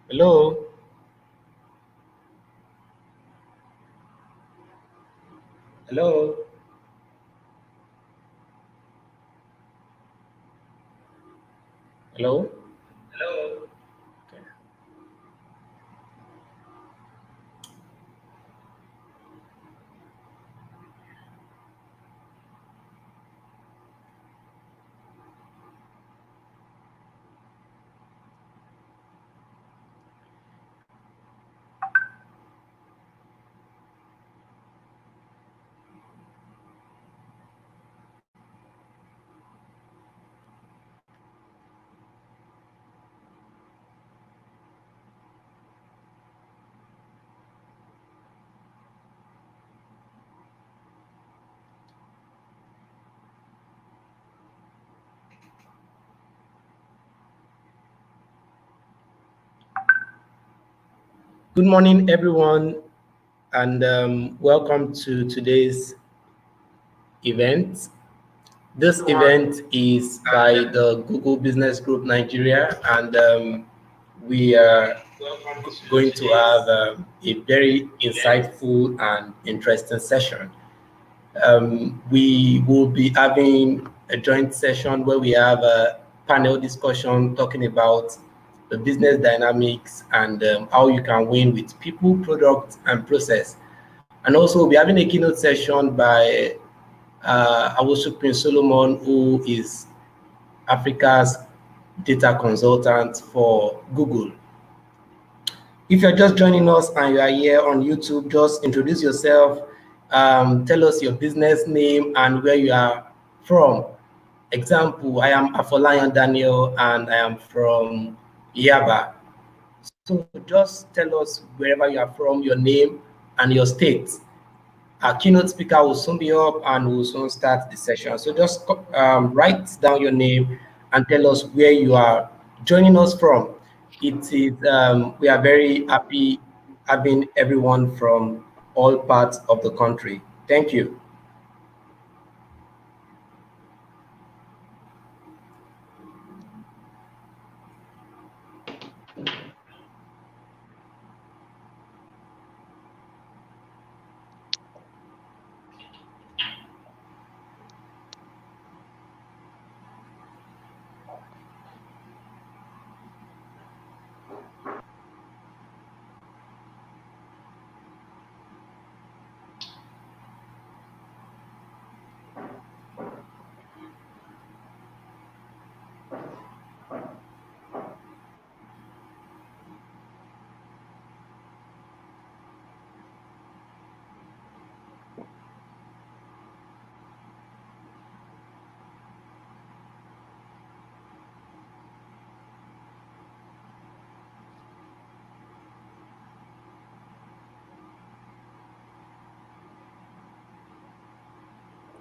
Hello. Hello. Hello. Hello. Okay. Good morning, everyone, and welcome to today's event. This event is by the Google Business Group Nigeria, and we are going to have a very insightful and interesting session. We will be having a joint session where we have a panel discussion talking about the business dynamics and how you can win with people, product, and process. And also, we'll be having a keynote session by Awosopin Solomon, who is Africa's data consultant for Google. If you're just joining us and you are here on YouTube, just introduce yourself, tell us your business name and where you are from. Example, I am Afolayan Daniel and I am from Yaba. So just tell us wherever you are from, your name and your state. Our keynote speaker will soon be up and we'll soon start the session. So just write down your name and tell us where you are joining us from. It is we are very happy having everyone from all parts of the country. Thank you.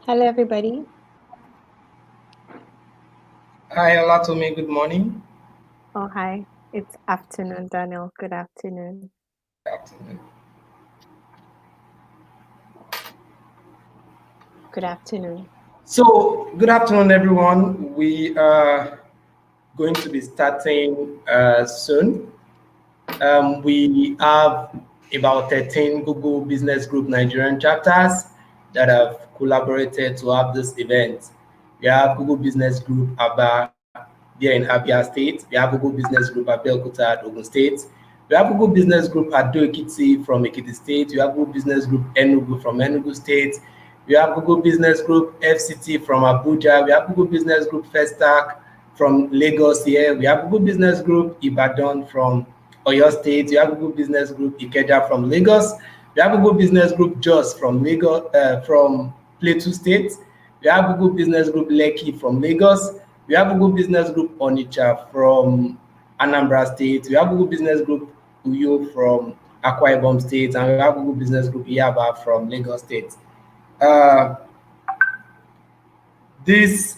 Hello, everybody. Hi, Olatomi. Good morning. Oh, hi. It's afternoon, Daniel. Good afternoon. Good afternoon. Good afternoon. So, good afternoon, everyone. We are going to be starting soon. We have about 13 Google Business Group Nigerian chapters that have collaborated to have this event. We have Google Business Group Aba there in Abia State. We have Google Business Group Abeokuta at Ogun State. We have Google Business Group Ado Ekiti from Ekiti State. We have Google Business Group Enugu from Enugu State. We have Google Business Group FCT from Abuja. We have Google Business Group Festac from Lagos here. We have Google Business Group Ibadan from Oyo State. We have Google Business Group Ikeja from Lagos. We have Google Business Group Jos from Lagos, from Plateau State. We have Google Business Group Lekki from Lagos. We have Google Business Group Onitsha from Anambra State. We have Google Business Group Uyo from Akwa Ibom State, and we have Google Business Group Yaba from Lagos State. These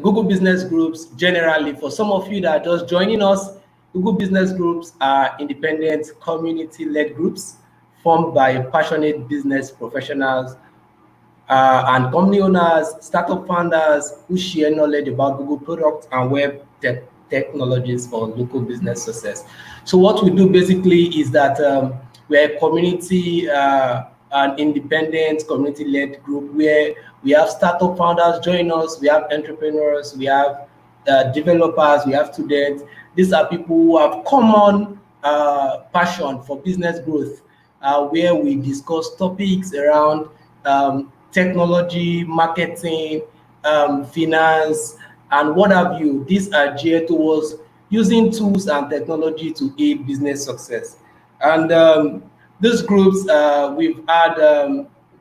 Google Business Groups, generally, for some of you that are just joining us, Google Business Groups are independent community-led groups formed by passionate business professionals and company owners, startup founders who share knowledge about Google products and web technologies for local business success. So what we do basically is that we're a community, an independent community-led group where we have startup founders join us, we have entrepreneurs, we have developers, we have students. These are people who have common passion for business growth, where we discuss topics around technology, marketing, finance, and what have you. These are geared towards using tools and technology to aid business success. And these groups, we've had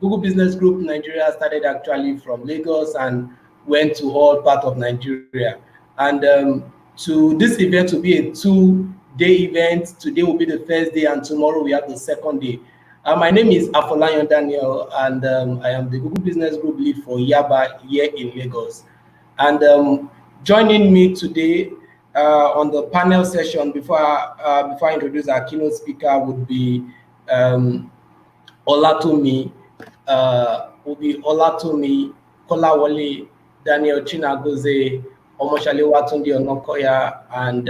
Google Business Group Nigeria started actually from Lagos and went to all part of Nigeria. And to this event to be a 2-day event, today will be the first day and tomorrow we have the second day. My name is Afolayan Daniel, and I am the Google Business Group lead for Yaba here in Lagos. And joining me today on the panel session before I introduce our keynote speaker would be Olatomi, Kolawole, Daniel Chigozie, Omoshalewa, Tunde-Onokoya, and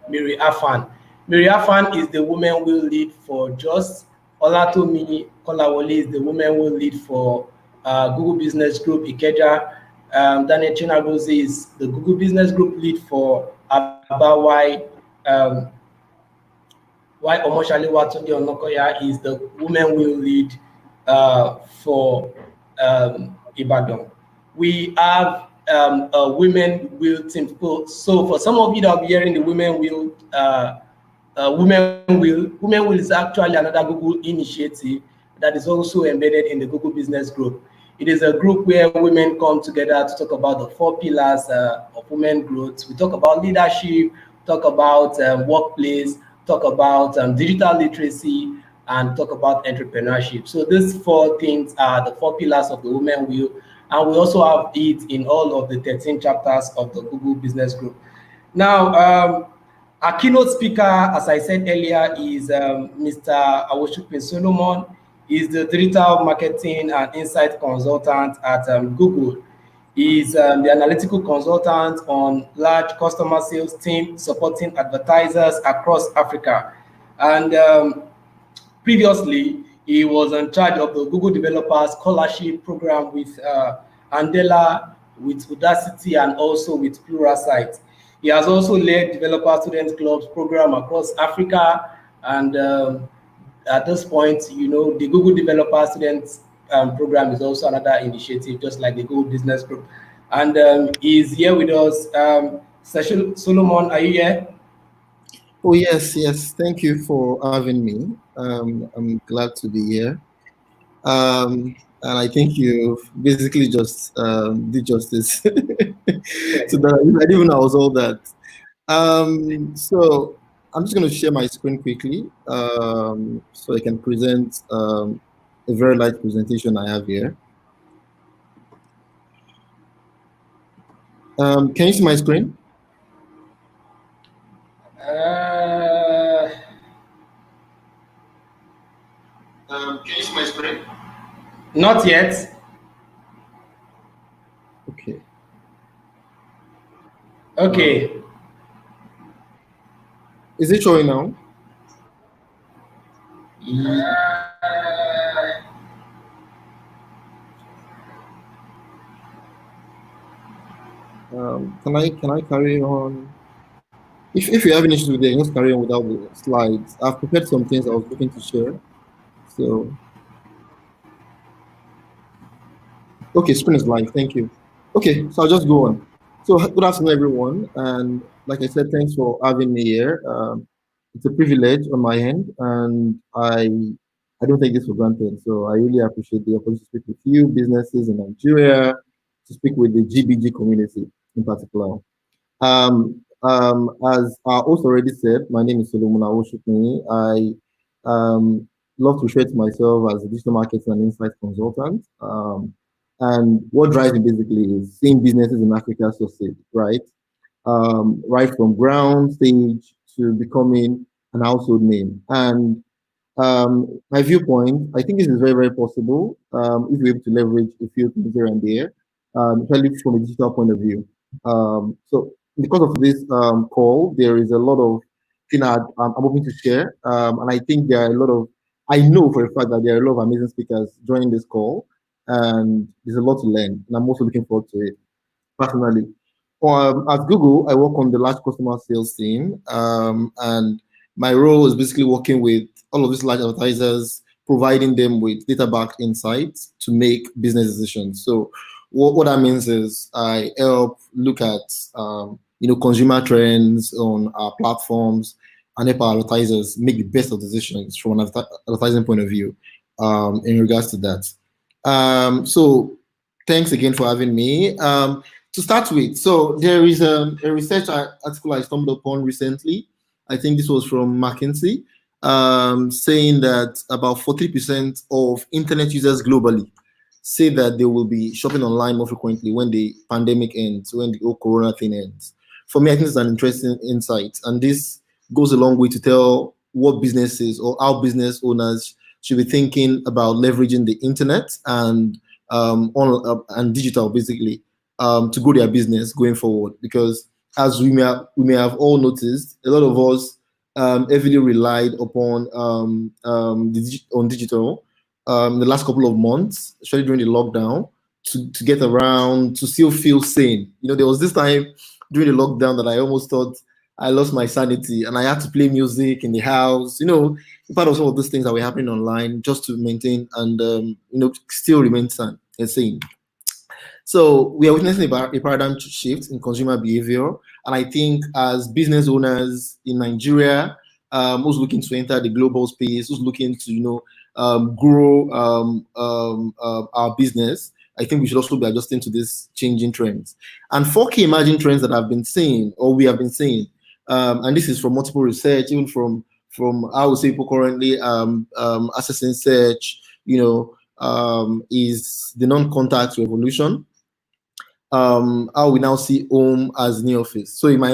Mary Afan. Mary Afan is the woman will lead for Just. Olatomi Kolawole is the woman will lead for Google Business Group Ikeja. Daniel Chigozie is the Google Business Group lead for Aba. Why Omoshalewa Tunde-Onokoya is the woman will lead for Ibadan. We have a women will team. So for some of you that will be hearing the women will, women will is actually another Google initiative that is also embedded in the Google Business Group. It is a group where women come together to talk about the 4 pillars of women growth. We talk about leadership, talk about workplace, talk about digital literacy, and talk about entrepreneurship. So these 4 things are the 4 pillars of the women wheel, and we also have it in all of the 13 chapters of the Google Business Group. Now, our keynote speaker, as I said earlier, is Mr. Awosopin Solomon. He's the Digital Marketing and Insight Consultant at Google. He's the analytical consultant on large customer sales team supporting advertisers across Africa. And previously, he was in charge of the Google Developer Scholarship Program with Andela, with Udacity, and also with Pluralsight. He has also led Developer Student Clubs program across Africa. And at this point, you know, the Google Developer Students program is also another initiative, just like the Google Business Group. And he's here with us. Solomon, are you here? Oh, yes. Thank you for having me. I'm glad to be here. And I think you basically just did justice to that. I didn't even know I was all that. So I'm just going to share my screen quickly so I can present a very light presentation I have here. Can you see my screen? Can you see my screen? Not yet. Okay. Is it showing now? Can I carry on? If you have any issues with it, just carry on without the slides. I've prepared some things I was looking to share. So, okay, screen is live. Thank you. Okay, so I'll just go on. So good afternoon, everyone. And like I said, thanks for having me here. It's a privilege on my end, and I don't take this for granted. So I really appreciate the opportunity to speak with you, businesses in Nigeria, to speak with the GBG community in particular. As our host already said, my name is Solomon Awosopin. I love to refer to myself as a digital marketing and insight consultant. And what drives me basically is seeing businesses in Africa succeed, right? Right from ground stage to becoming an household name. And my viewpoint, I think this is very, very possible if we're able to leverage a few things here and there, especially from a digital point of view. So because of this call, there is a lot of things I'm hoping to share, and I think there are a lot of. I know for a fact that there are a lot of amazing speakers joining this call, and there's a lot to learn, and I'm also looking forward to it personally. At Google, I work on the large customer sales team, and my role is basically working with all of these large advertisers, providing them with data-backed insights to make business decisions. So, what that means is I help look at consumer trends on our platforms and help our advertisers make the best of decisions from an advertising point of view in regards to that. So, thanks again for having me. To start with, so there is a research article I stumbled upon recently. I think this was from McKinsey, saying that about 40% of internet users globally say that they will be shopping online more frequently when the pandemic ends, when the whole corona thing ends. For me, I think it's an interesting insight, and this goes a long way to tell what businesses or how business owners should be thinking about leveraging the internet and and digital basically to grow their business going forward. Because as we may have all noticed, a lot of us heavily relied upon on digital the last couple of months, especially during the lockdown, to get around, to still feel sane. There was this time during the lockdown that I almost thought I lost my sanity and I had to play music in the house, part of some of those things that were happening online just to maintain and, still remain sane. So we are witnessing a paradigm shift in consumer behavior. And I think as business owners in Nigeria, who's looking to enter the global space, who's looking to, grow our business, I think we should also be adjusting to these changing trends. And 4 key emerging trends that we have been seeing, and this is from multiple research, even from I would say people currently assessing search, is the non-contact revolution. How we now see home as new office. So on my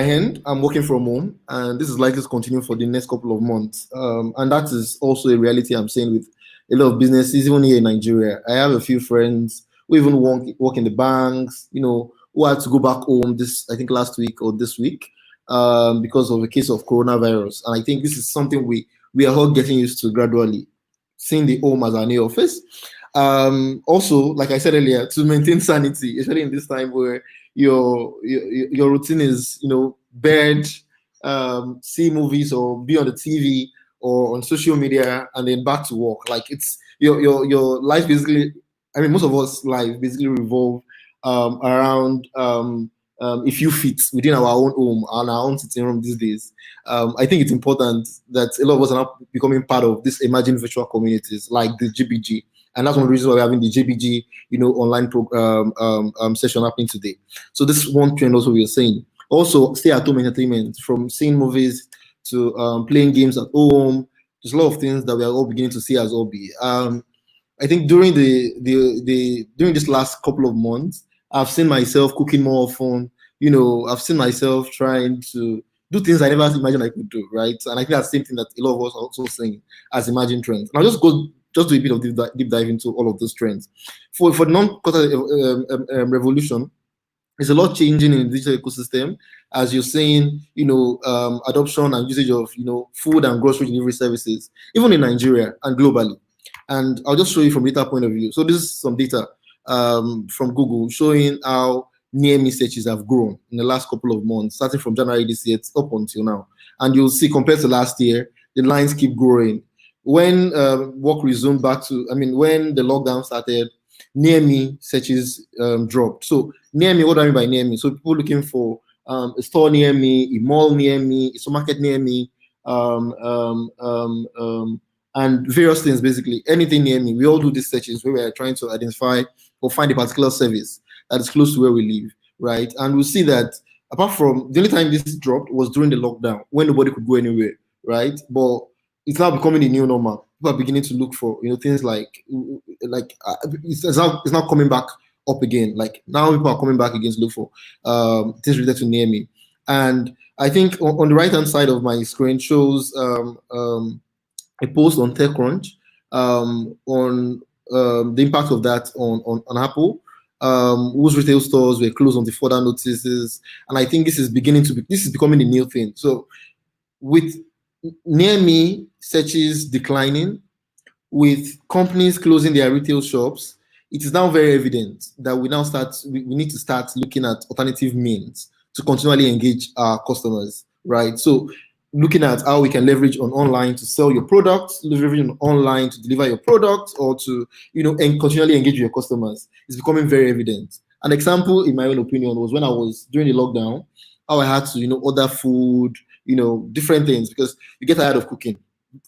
hand, I'm working from home, and this is likely to continue for the next couple of months. And that is also a reality I'm seeing with a lot of businesses, even here in Nigeria. I have a few friends who even work in the banks, who had to go back home I think last week or this week, because of a case of coronavirus. And I think this is something we are all getting used to gradually, seeing the home as our new office. Also, like I said earlier, to maintain sanity, especially in this time where your routine is, bed, see movies or be on the TV or on social media and then back to work. Like it's your life basically. I mean, most of us life basically revolve around a few feet within our own home and our own sitting room these days. I think it's important that a lot of us are now becoming part of these emerging virtual communities like the GBG. And that's one of the reasons why we're having the GBG, online session happening today. So this is one trend also we are saying. Also, stay-at-home entertainment, from seeing movies to playing games at home. There's a lot of things that we are all beginning to see as hobby. I think during during this last couple of months, I've seen myself cooking more often. I've seen myself trying to do things I never imagined I could do, right? And I think that's the same thing that a lot of us are also saying as emerging trends. And I'll just do a bit of deep dive into all of those trends. For the non-contact revolution, there's a lot changing in the digital ecosystem, as you're saying, adoption and usage of, food and grocery delivery services, even in Nigeria and globally. And I'll just show you from data point of view. So this is some data from Google showing how near me searches have grown in the last couple of months, starting from January this year up until now. And you'll see compared to last year, the lines keep growing. When work resumed when the lockdown started, near me searches dropped. So near me, what do I mean by near me? So people looking for a store near me, a mall near me, a supermarket near me, and various things, basically anything near me. We all do these searches where we are trying to identify or find a particular service that is close to where we live, right? And we'll see that apart from the only time this dropped was during the lockdown when nobody could go anywhere, right? But it's now becoming the new normal. People are beginning to look for things like it's now coming back up again. Like now people are coming back again to look for things related to near me. And I think on the right hand side of my screen shows a post on TechCrunch on the impact of that on Apple. whose retail stores were closed on the further notices. And I think this is becoming a new thing. So with near me searches declining, with companies closing their retail shops, it is now very evident that we need to start looking at alternative means to continually engage our customers, right? So looking at how we can leverage on online to sell your products, leveraging on online to deliver your products, or to, and continually engage with your customers is becoming very evident. An example, in my own opinion, was when I was during the lockdown, how I had to, order food, different things, because you get tired of cooking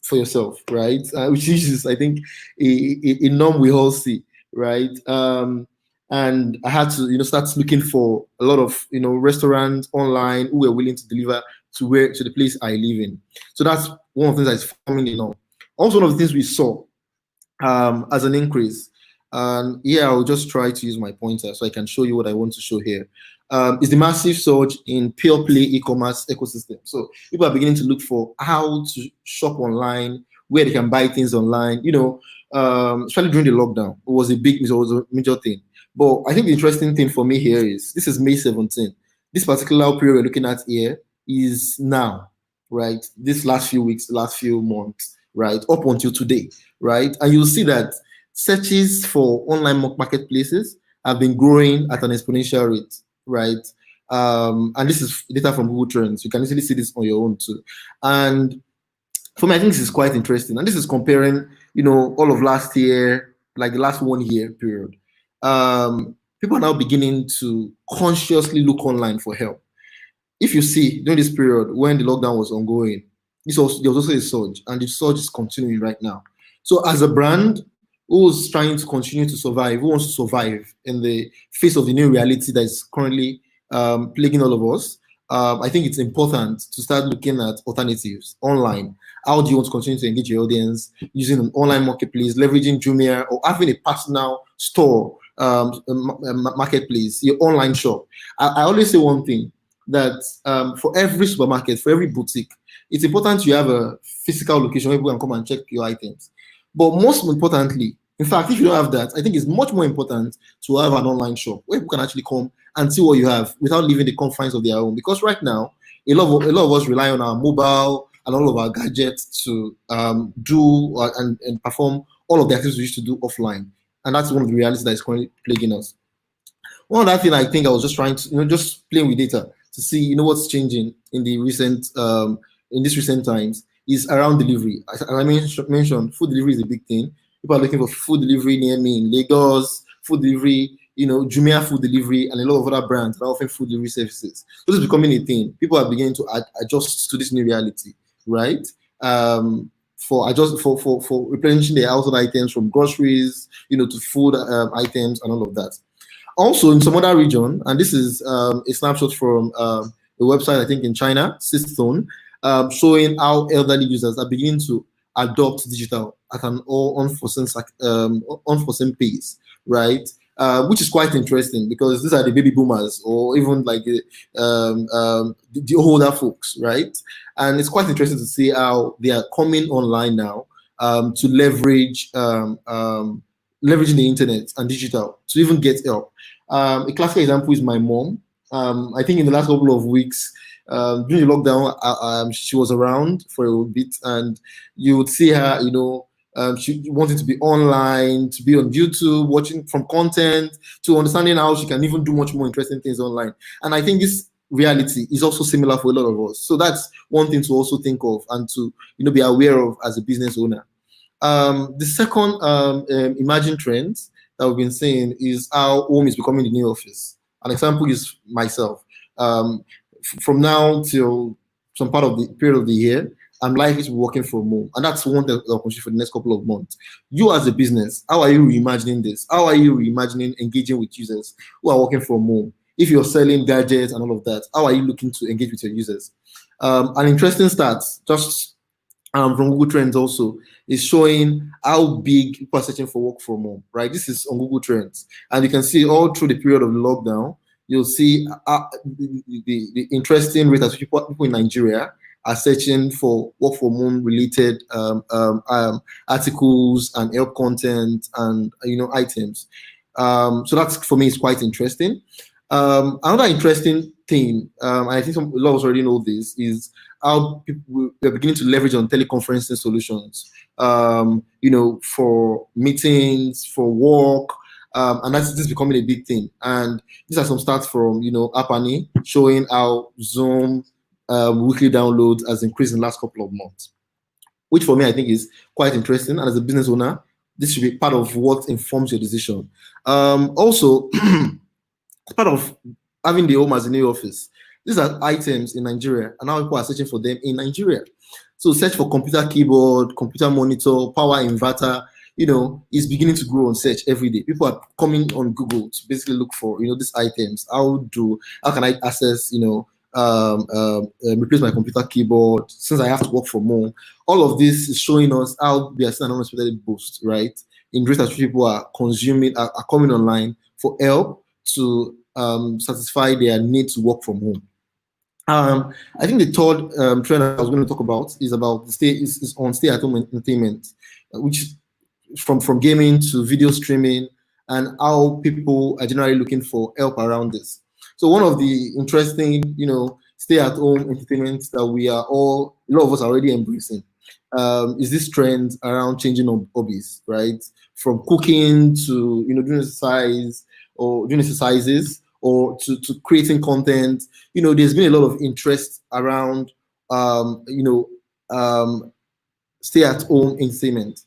for yourself, right? Which is, I think, a norm we all see, right? And I had to, start looking for a lot of, restaurants online who were willing to deliver to the place I live in. So that's one of the things that's forming, Also, one of the things we saw as an increase, and here I'll just try to use my pointer so I can show you what I want to show here. Is the massive surge in pure play e-commerce ecosystem. So people are beginning to look for how to shop online, where they can buy things online. Especially during the lockdown, it was a major thing. But I think the interesting thing for me here is this is May 17th. This particular period we're looking at here is now, right? This last few weeks, last few months, right? Up until today, right? And you'll see that searches for online marketplaces have been growing at an exponential rate, right? And this is data from Google Trends. You can easily see this on your own too. And for me, I think this is quite interesting. And this is comparing, all of last year, like the last 1 year period. People are now beginning to consciously look online for help. If you see during this period when the lockdown was ongoing, there was also a surge, and the surge is continuing right now. So as a brand who's trying to continue to survive, who wants to survive in the face of the new reality that is currently plaguing all of us, I think it's important to start looking at alternatives online. How do you want to continue to engage your audience using an online marketplace, leveraging Jumia, or having a personal store marketplace, your online shop? I always say one thing, that for every supermarket, for every boutique, it's important you have a physical location where people can come and check your items. But most importantly, in fact, if you don't have that, I think it's much more important to have an online shop where people can actually come and see what you have without leaving the confines of their home. Because right now, a lot of us rely on our mobile and all of our gadgets to do and perform all of the activities we used to do offline. And that's one of the realities that is currently plaguing us. One other thing I think I was just trying to, just playing with data to see, what's changing in the recent, in these recent times is around delivery. As I mentioned, food delivery is a big thing. People are looking for food delivery near me in Lagos, food delivery, Jumia food delivery, and a lot of other brands are offering food delivery services. So this is becoming a thing. People are beginning to adjust to this new reality, right? For replenishing their household items, from groceries, to food items and all of that. Also, in some other region, and this is a snapshot from a website, I think in China, Systone, showing how elderly users are beginning to adopt digital at an unforeseen pace, right? Which is quite interesting because these are the baby boomers, or even like the older folks, right? And it's quite interesting to see how they are coming online now to leverage leveraging the internet and digital to even get help. A classic example is my mom. I think in the last couple of weeks, during the lockdown, she was around for a bit, and you would see her, she wanted to be online, to be on YouTube, watching from content, to understanding how she can even do much more interesting things online. And I think this reality is also similar for a lot of us. So that's one thing to also think of and to be aware of as a business owner. The second emerging trend that we've been seeing is how home is becoming the new office. An example is myself. From now till some part of the period of the year, I'm likely to be working from home. And that's one that I'll continue for the next couple of months. You as a business, how are you reimagining this? How are you reimagining engaging with users who are working from home? If you're selling gadgets and all of that, how are you looking to engage with your users? An interesting stat, just from Google Trends also, is showing how big people are searching for work from home, right? This is on Google Trends. And you can see all through the period of the lockdown, you'll see the interesting rate as people in Nigeria are searching for work from home related articles and help content and items. So that's, for me, is quite interesting. Another interesting thing, and I think a lot of us already know this, is how people are beginning to leverage on teleconferencing solutions, for meetings, for work, and this is becoming a big thing. And these are some stats from, Apani, showing how Zoom weekly downloads has increased in the last couple of months, which for me, I think is quite interesting. And as a business owner, this should be part of what informs your decision. Also, part of having the home as a new office, these are items in Nigeria, and now people are searching for them in Nigeria. So search for computer keyboard, computer monitor, power inverter, is beginning to grow on search every day. People are coming on Google to basically look for, these items. How can I access, replace my computer keyboard since I have to work from home? All of this is showing us how we are seeing an unexpected boost, right? In great that people are coming online for help to satisfy their need to work from home. I think the third trend I was going to talk about is about on stay-at-home entertainment, which from gaming to video streaming, and how people are generally looking for help around this. So one of the interesting, stay-at-home entertainment that a lot of us are already embracing is this trend around changing hobbies, right? From cooking to doing exercises or to creating content. There's been a lot of interest around stay-at-home entertainment.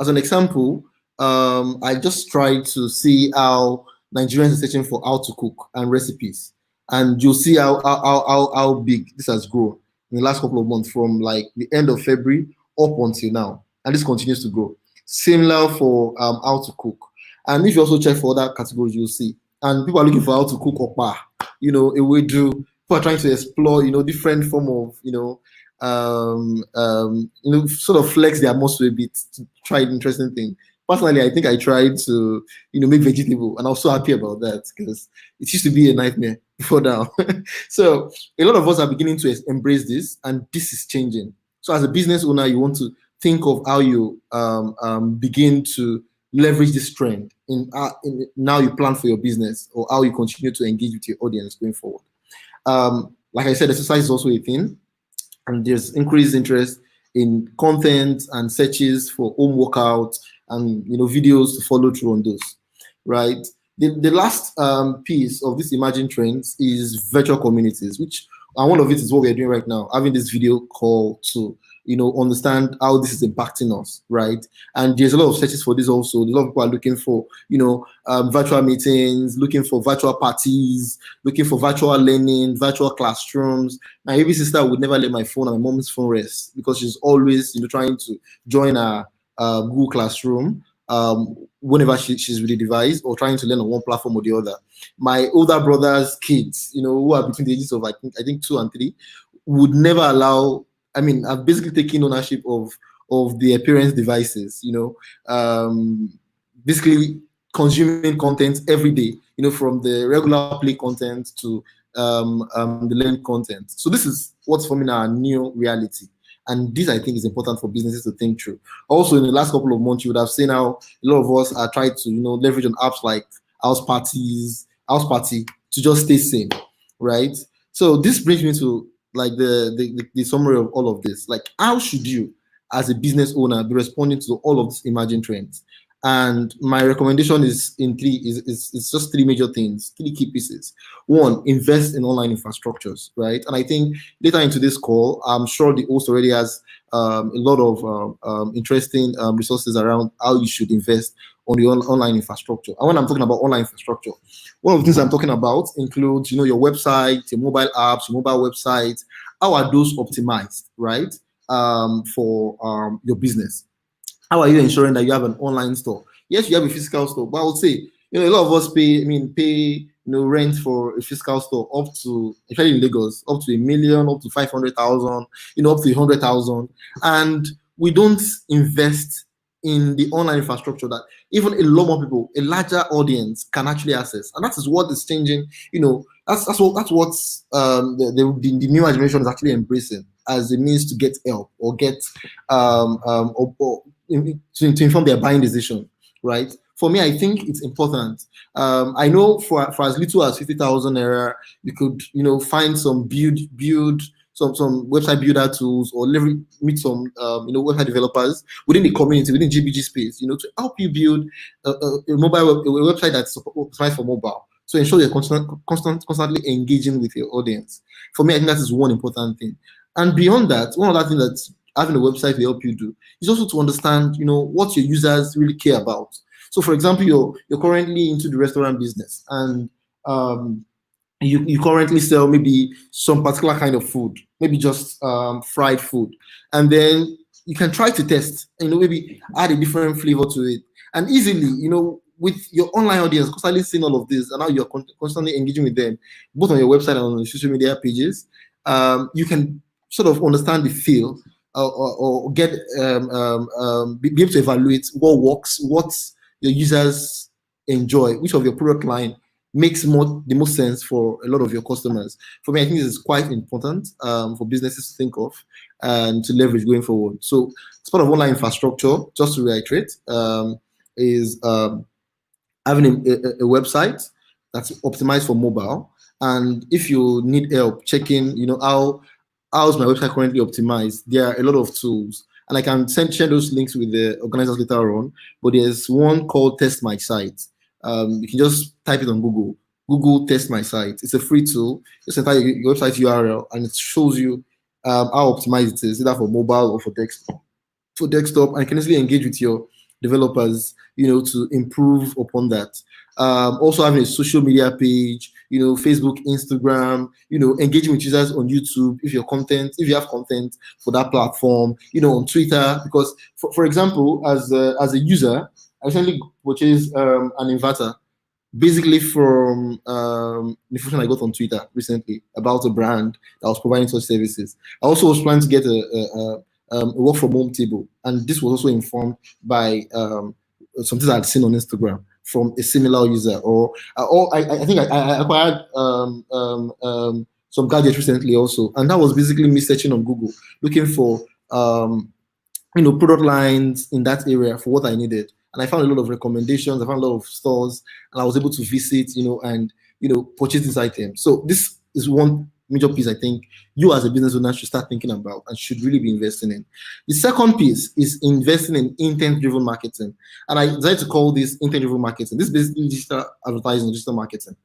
As an example, I just tried to see how Nigerians are searching for how to cook and recipes, and you'll see how big this has grown in the last couple of months, from like the end of February up until now, and this continues to grow. Similar for how to cook, and if you also check for other categories, you'll see. And people are looking for how to cook okpa, ewedu. People are trying to explore, different form of, sort of flex their muscle a bit to try an interesting thing. Personally, I think I tried to, make vegetable, and I was so happy about that because it used to be a nightmare before now. So a lot of us are beginning to embrace this, and this is changing. So as a business owner, you want to think of how you begin to leverage this trend in now you plan for your business, or how you continue to engage with your audience going forward. Like I said, exercise is also a thing, and there's increased interest in content and searches for home workouts and videos to follow through on those, right? The last piece of this emerging trends is virtual communities, which, and one of it is what we're doing right now, having this video call to understand how this is impacting us, right? And there's a lot of searches for this also. A lot of people are looking for, virtual meetings, looking for virtual parties, looking for virtual learning, virtual classrooms. My baby sister would never let my phone and my mom's phone rest because she's always, trying to join a Google Classroom whenever she's with the device, or trying to learn on one platform or the other. My older brother's kids, who are between the ages of I think 2 and 3, would never allow. I mean, I've basically taken ownership of their parents' devices, basically consuming content every day, from the regular play content to the learning content. So this is what's forming our new reality. And this, I think, is important for businesses to think through. Also, in the last couple of months, you would have seen how a lot of us are trying to, leverage on apps like House Party to just stay sane, right? So this brings me to like the summary of all of this. Like, how should you, as a business owner, be responding to all of these emerging trends? And my recommendation is it's just 3 major things, 3 key pieces. 1, invest in online infrastructures, right? And I think later into this call, I'm sure the host already has a lot of interesting resources around how you should invest on the online infrastructure. And when I'm talking about online infrastructure, one of the things I'm talking about includes, your website, your mobile apps, your mobile websites. How are those optimized, right? For your business? How are you ensuring that you have an online store? Yes, you have a physical store, but I would say, a lot of us pay rent for a physical store up to, especially in Lagos, up to 1 million, up to 500,000, up to 100,000, and we don't invest in the online infrastructure that even a lot more people, a larger audience, can actually access. And that is what is changing. That's what the new generation is actually embracing as a means to get help or get to inform their buying decision, right? for me, I think it's important. I know for as little as 50,000 naira, you could, find some some website builder tools, or meet some website developers within the community, within GBG space, to help you build a website that's optimized for mobile. So ensure you're constantly engaging with your audience. For me, I think that is one important thing. And beyond that, one other thing that having a website will help you do is also to understand, what your users really care about. So, for example, you're currently into the restaurant business, and you currently sell maybe some particular kind of food, maybe just fried food, and then you can try to test, maybe add a different flavor to it, and easily, with your online audience constantly seeing all of this, and now you're constantly engaging with them, both on your website and on your social media pages, you can sort of understand the feel, or get be able to evaluate what works, what your users enjoy, which of your product line makes the most sense for a lot of your customers. For me, I think this is quite important for businesses to think of and to leverage going forward. So as part of online infrastructure, just to reiterate, is having a website that's optimized for mobile. And if you need help checking, how's my website currently optimized, there are a lot of tools. And I can share those links with the organizers later on. But there's one called Test My Site. You can just type it on Google Test My Site. It's a free tool. Just enter your website URL, and it shows you how optimized it is, either for mobile or for desktop. And you can easily engage with your developers, to improve upon that. Also having a social media page, Facebook, Instagram, engaging with users on YouTube if you have content for that platform, on Twitter. Because for example, as a user, I recently purchased an inverter, basically from the information I got on Twitter recently about a brand that was providing such services. I also was planning to get a work from home table, and this was also informed by something I'd seen on Instagram from a similar user. Or I think I acquired some gadgets recently also, and that was basically me searching on Google looking for product lines in that area for what I needed. And I found a lot of recommendations. I found a lot of stores, and I was able to visit, and purchase this item. So this is one major piece I think you as a business owner should start thinking about and should really be investing in. The second piece is investing in intent-driven marketing. And I decided to call this intent-driven marketing. This is basically digital advertising, digital marketing,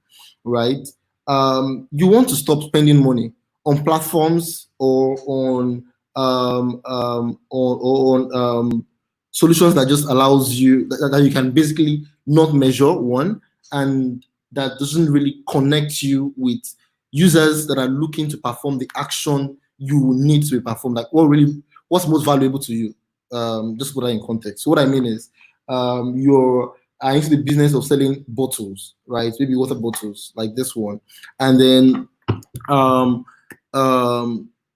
right? You want to stop spending money on platforms or on solutions that just allows you, that you can basically not measure, one, and that doesn't really connect you with users that are looking to perform the action you need to perform. Like what's most valuable to you? Just put that in context. So what I mean is, you're into the business of selling bottles, right? Maybe water bottles like this one, and then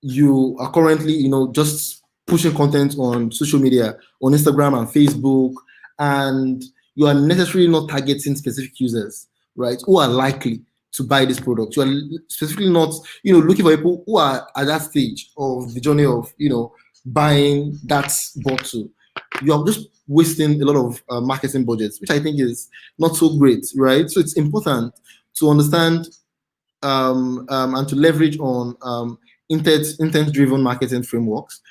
you are currently, just pushing content on social media, on Instagram and Facebook, and you are necessarily not targeting specific users, right, who are likely to buy this product. You are specifically not, looking for people who are at that stage of the journey of, buying that bottle. You are just wasting a lot of marketing budgets, which I think is not so great, right? So it's important to understand and to leverage on intent-driven marketing frameworks,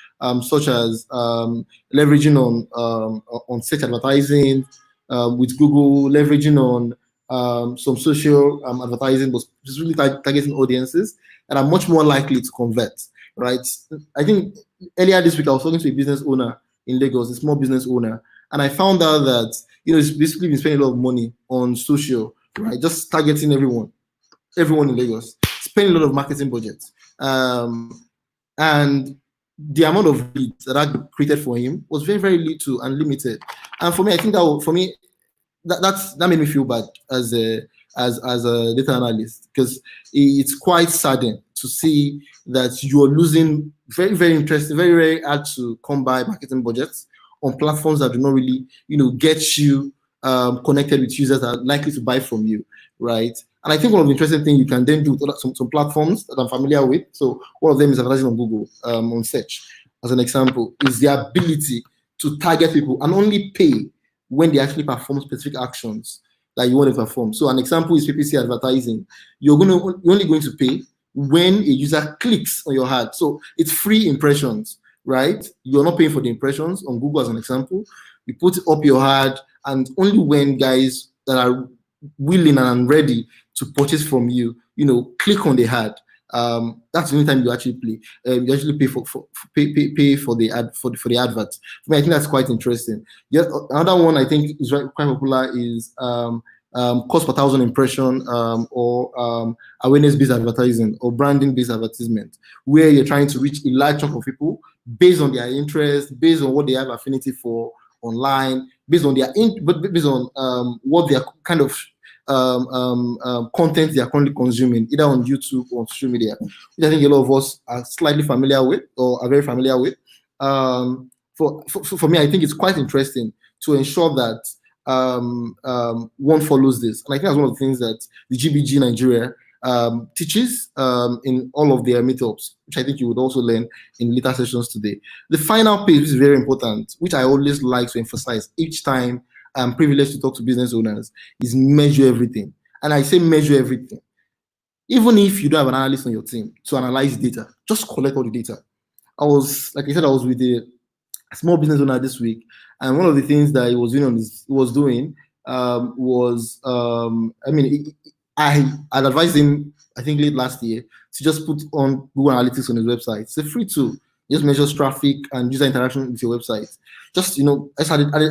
such as leveraging on search advertising with Google, leveraging on some social advertising, but just really targeting audiences that are much more likely to convert, right? I think earlier this week I was talking to a business owner in Lagos, a small business owner, and I found out that he's basically been spending a lot of money on social, right? Just targeting everyone in Lagos, spending a lot of marketing budgets, and the amount of leads that I created for him was very, very little and limited. And for me, I think that made me feel bad as a data analyst, because it's quite saddening to see that you're losing very, very interesting, very, very hard to come by marketing budgets on platforms that do not really, get you connected with users that are likely to buy from you, right? And I think one of the interesting things you can then do with some platforms that I'm familiar with. So one of them is advertising on Google, on search, as an example, is the ability to target people and only pay when they actually perform specific actions that you want to perform. So an example is PPC advertising. You're only going to pay when a user clicks on your ad. So it's free impressions, right? You're not paying for the impressions on Google as an example. You put up your ad, and only when guys that are willing and ready to purchase from you, click on the ad. That's the only time you actually play. You actually pay for the ad for the advert. For me, I think that's quite interesting. Yeah, another one I think is quite popular is cost per thousand impression or awareness-based advertising or branding-based advertisement, where you're trying to reach a large chunk of people based on their interest, based on what they have affinity for online, based on based on what their kind of content they are currently consuming, either on YouTube or on social media, which I think a lot of us are slightly familiar with or are very familiar with. For me, I think it's quite interesting to ensure that one follows this. And I think that's one of the things that the GBG Nigeria teaches in all of their meetups, which I think you would also learn in later sessions today. The final page, which is very important, which I always like to emphasize each time I'm privileged to talk to business owners, is measure everything. And I say measure everything. Even if you don't have an analyst on your team to analyze data, just collect all the data. I was with a small business owner this week, and one of the things that he was doing I had advised him, I think late last year, to just put on Google Analytics on his website. It's a free tool. It just measures traffic and user interaction with your website. Just, I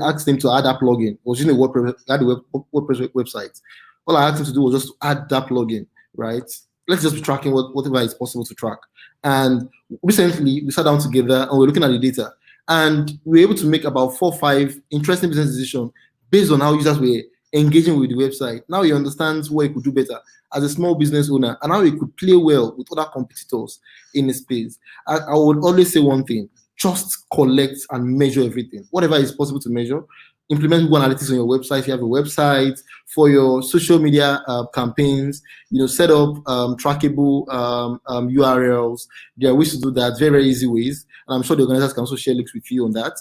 asked him to add that plugin. I was using a WordPress website. All I asked him to do was just to add that plugin, right? Let's just be tracking whatever is possible to track. And recently, we sat down together and we're looking at the data. And we were able to make about 4 or 5 interesting business decisions based on how users were engaging with the website. Now he understands what he could do better as a small business owner and how he could play well with other competitors in the space. I would always say one thing: just collect and measure everything. Whatever is possible to measure. Implement Google Analytics on your website. If you have a website, for your social media campaigns, set up trackable URLs. There are ways to do that, very, very easy ways. And I'm sure the organizers can also share links with you on that.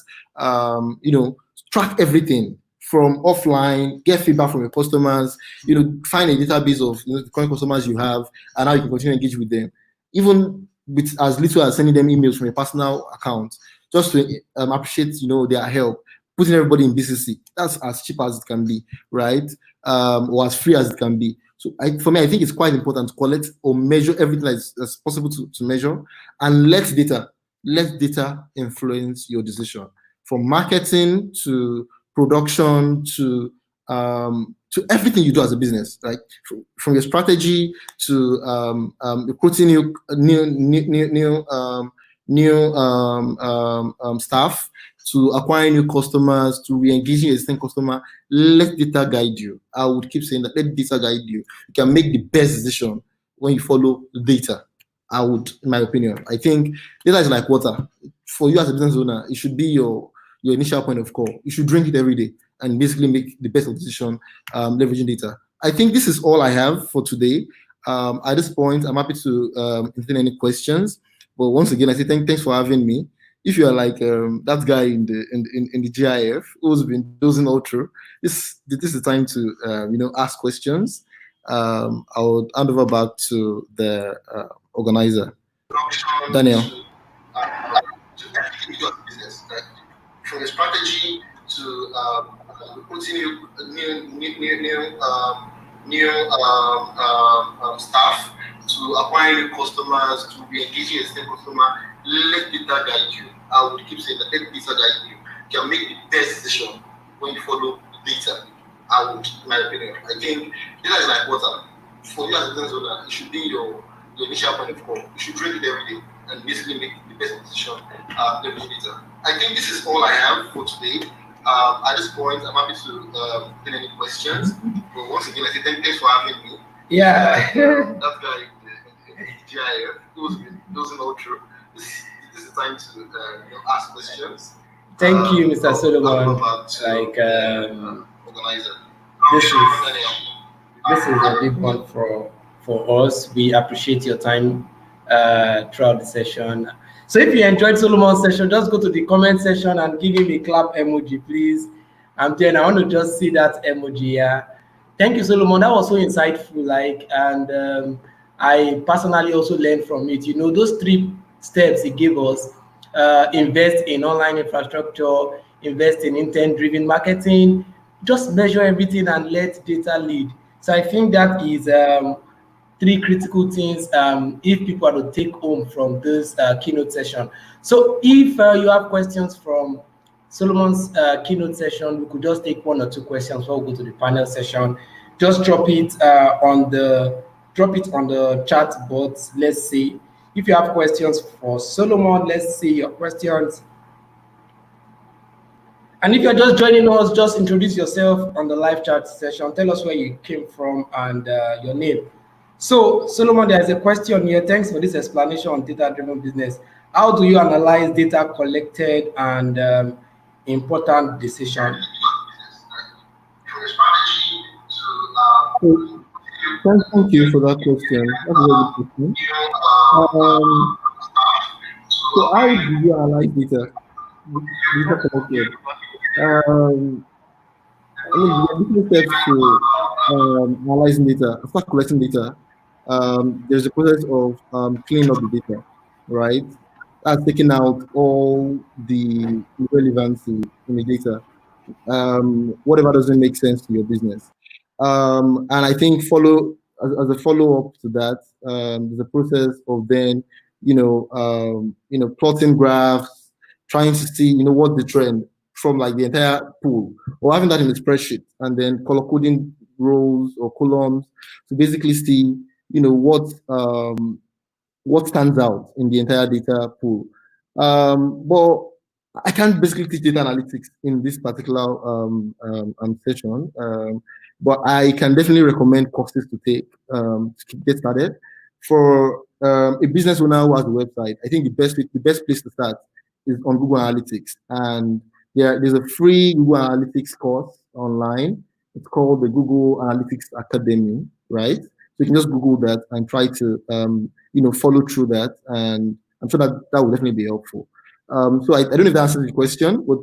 Track everything from offline, get feedback from your customers, find a database of the current customers you have and how you can continue to engage with them. Even with as little as sending them emails from your personal account, just to appreciate, their help. Putting everybody in BCC, that's as cheap as it can be, right? Or as free as it can be. So for me, I think it's quite important to collect or measure everything that's possible to measure, and let data influence your decision, from marketing to production to everything you do as a business, right? From your strategy to recruiting new staff, to acquiring new customers, to re-engaging existing customer. Let data guide you. I would keep saying that. Let data guide you. You can make the best decision when you follow data. I would, in my opinion. I think data is like water. For you as a business owner, it should be your initial point of call. You should drink it every day and basically make the best of decision leveraging data. I think this is all I have for today. At this point, I'm happy to entertain any questions. But once again, I say thanks for having me. If you are like that guy in the GIF who's been dozing all through, this is the time to ask questions. I would hand over back to the organizer, Daniel. To everything you do as a business, right? From the strategy to recruiting new staff, to acquiring new customers, to re-engaging existing customer. Let data guide you. I would keep saying that let data guide you. You can make the best decision when you follow the data. I would, in my opinion. I think data is like water. For you as a business owner, it should be your initial point of call. You should drink it every day and basically make the best decision leveraging data. I think this is all I have for today. At this point, I'm happy to take any questions. But once again, I say thanks for having me. Yeah. That guy in the GIF who's been dozing all through. This is the time to ask questions. Thank you, Mr. Solomon. Organizer. This is a big one for us. We appreciate your time throughout the session. So if you enjoyed Solomon's session, just go to the comment section and give him a clap emoji, please. I'm there, and I want to just see that emoji here. Thank you, Solomon. That was so insightful. And I personally also learned from it. You know, those 3 steps he gave us: invest in online infrastructure, invest in intent-driven marketing, just measure everything and let data lead. So I think that is 3 critical things if people are to take home from this keynote session. So if you have questions from Solomon's keynote session, we could just take 1 or 2 questions before we go to the panel session. Just drop it on the chat box. Let's see if you have questions for Solomon. Let's see your questions. And if you're just joining us, just introduce yourself on the live chat session. Tell us where you came from and your name. So, Solomon, there is a question here. Thanks for this explanation on data-driven business. How do you analyze data collected and important decision? Thank you for that question. That's a very good question. So how do you analyze data? Data collected. I mean, there are different steps to analyzing data. After collecting data, there's a process of cleaning up the data, right? That's taking out all the irrelevancy in the data, whatever doesn't make sense to your business. And I think as a follow up to that, there's a process of then, plotting graphs, trying to see, what the trend from like the entire pool, or having that in a spreadsheet, and then color coding rows or columns to basically see, what stands out in the entire data pool. But I can't basically teach data analytics in this particular session, but I can definitely recommend courses to take to get started. For a business owner who has a website, I think the best place to start is on Google Analytics, and there's a free Google Analytics course online. It's called the Google Analytics Academy, right? So you can just Google that and try to follow through that, and I'm sure that will definitely be helpful. So I don't know if that answers the question, but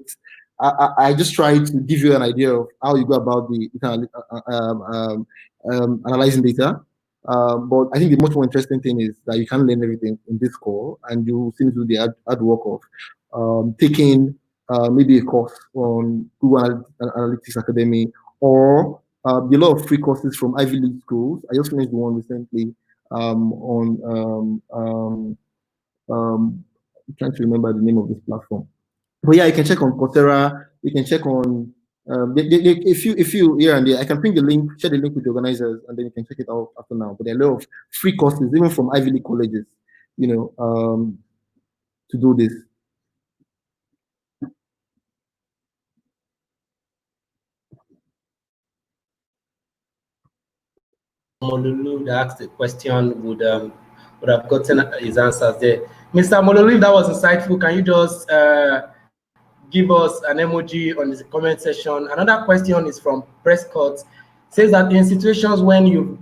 I just try to give you an idea of how you go about the analyzing data. But I think the much more interesting thing is that you can learn everything in this call, and you seem to do the hard work of taking maybe a course on Google Analytics Academy, or there are a lot of free courses from Ivy League schools. I just finished one recently on I'm trying to remember the name of this platform. But yeah, you can check on Coursera. You can check on if you here and there. I can bring the link, share the link with the organizers, and then you can check it out after now. But there are a lot of free courses, even from Ivy League colleges, to do this. Molulu that asked the question would have gotten his answers there. Mr. Molulu, that was insightful. Can you just give us an emoji on the comment section? Another question is from Prescott. It says that in situations when you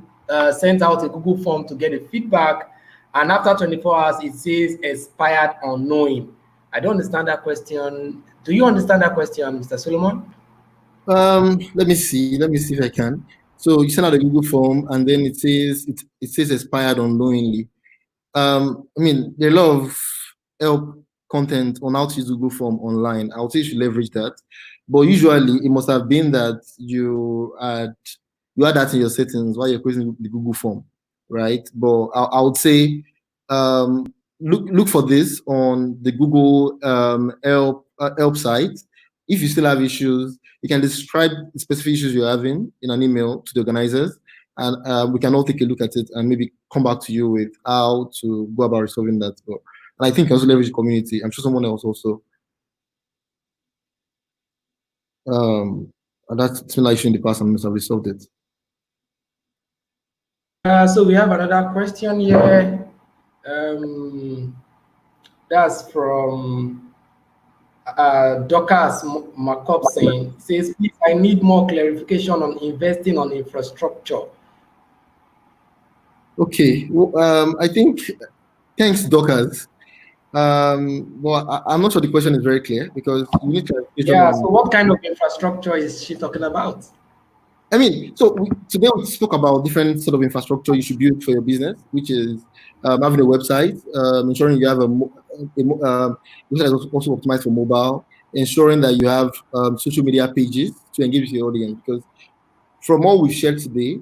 sent out a Google form to get a feedback, and after 24 hours it says expired unknowing. I don't understand that question. Do you understand that question, Mr. Solomon? Let me see if I can. So you send out a Google form, and then it says expired unknowingly. I mean, there are a lot of help content on how to use Google form online. I would say you should leverage that. But usually it must have been that you had that in your settings while you're creating the Google form, right? But I would say look for this on the Google help site. If you still have issues, you can describe the specific issues you're having in an email to the organizers, and we can all take a look at it and maybe come back to you with how to go about resolving that. And I think also leverage the community. I'm sure someone else also. And that's similar issue in the past and must have resolved it. So we have another question here. That's from Dorcas Macobson. Says, please, I need more clarification on investing on infrastructure. Okay, well, I think, thanks, Dorcas. Well, I'm not sure the question is very clear because you need clarification Yeah, on. so what kind of infrastructure is she talking about? I mean, today we spoke about different sort of infrastructure you should build for your business, which is having a website, ensuring you have website is also optimized for mobile, ensuring that you have social media pages to engage with your audience. Because from all we've shared today,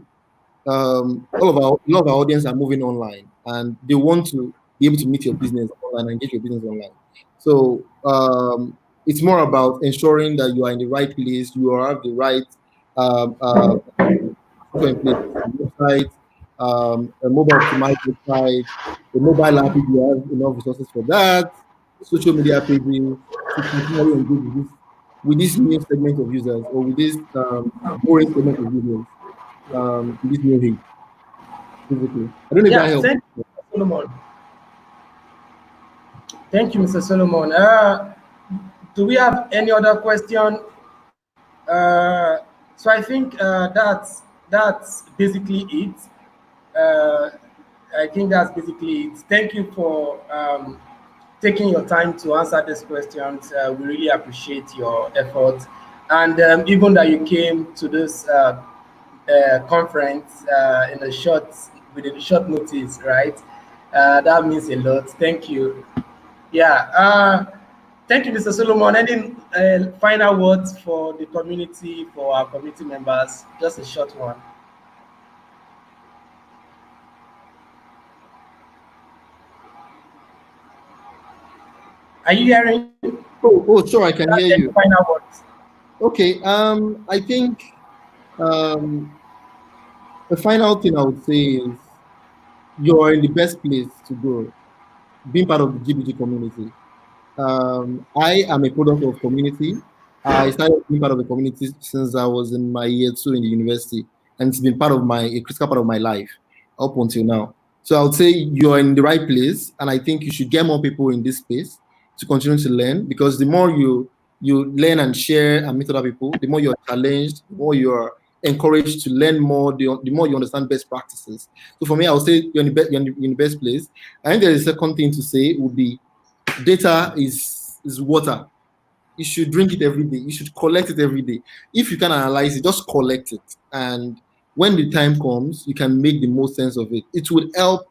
a lot of our audience are moving online and they want to be able to meet your business online and engage your business online. So it's more about ensuring that you are in the right place, you have the right um, uh, software in place, website, a mobile optimized website, a mobile app if you have enough resources for that, social media pages to continually engage with this new segment of users or with this growing segment of users in this new age, basically. I don't know if that Yeah, helps. thank you, Mr. Solomon. Thank you, Mr. Solomon. Do we have any other question? So I think that's basically it. Uh, I think that's basically it. Thank you for taking your time to answer these questions. We really appreciate your effort, and even that you came to this conference within a short notice, right? That means a lot. Thank you. Yeah. Thank you, Mr. Solomon. Any final words for the community, for our community members? Just a short one. Are you hearing? Sure, I can hear Any you. final words? Okay, I think um, the final thing I would say is you're in the best place to grow, being part of the GBG community. I am a product of community. I started being part of the community since I was in my year 2 in the university, and it's been a critical part of my life up until now. So I would say you're in the right place, and I think you should get more people in this space to continue to learn because the more you learn and share and meet other people, the more you're challenged, the more you're encouraged to learn more, the more you understand best practices. So for me, I would say you're in the best place. I think there's a second thing to say would be data is water. You should drink it every day. You should collect it every day. If you can analyze it, just collect it. And when the time comes, you can make the most sense of it. It would help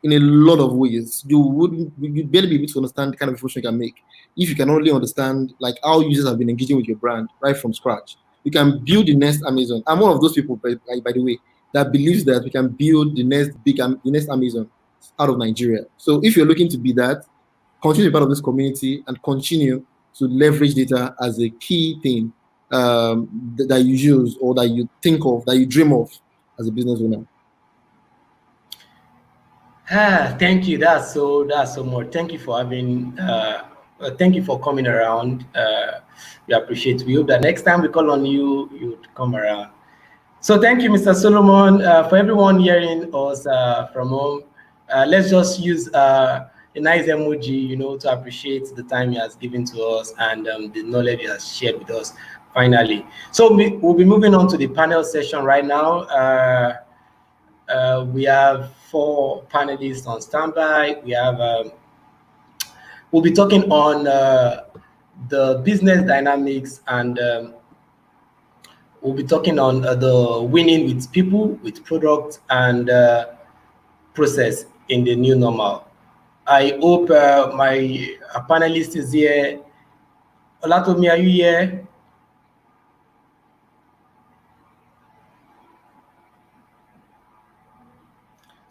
in a lot of ways. You'd barely be able to understand the kind of information you can make. If you can only understand like how users have been engaging with your brand right from scratch, you can build the next Amazon. I'm one of those people, by the way, that believes that we can build the next Amazon out of Nigeria. So if you're looking to be that, continue to be part of this community and continue to leverage data as a key thing that you use or that you think of, that you dream of as a business owner. Thank you. That's so much. Thank you for having. Thank you for coming around. We appreciate. We hope that next time we call on you, you would come around. So thank you, Mr. Solomon. For everyone hearing us from home, let's just use a nice emoji, to appreciate the time he has given to us and the knowledge he has shared with us. Finally, so we'll be moving on to the panel session right now. We have 4 panelists on standby. We'll be talking on the business dynamics and we'll be talking on the winning with people, with product and process in the new normal. I hope my panelist is here. Olatomi, are you here?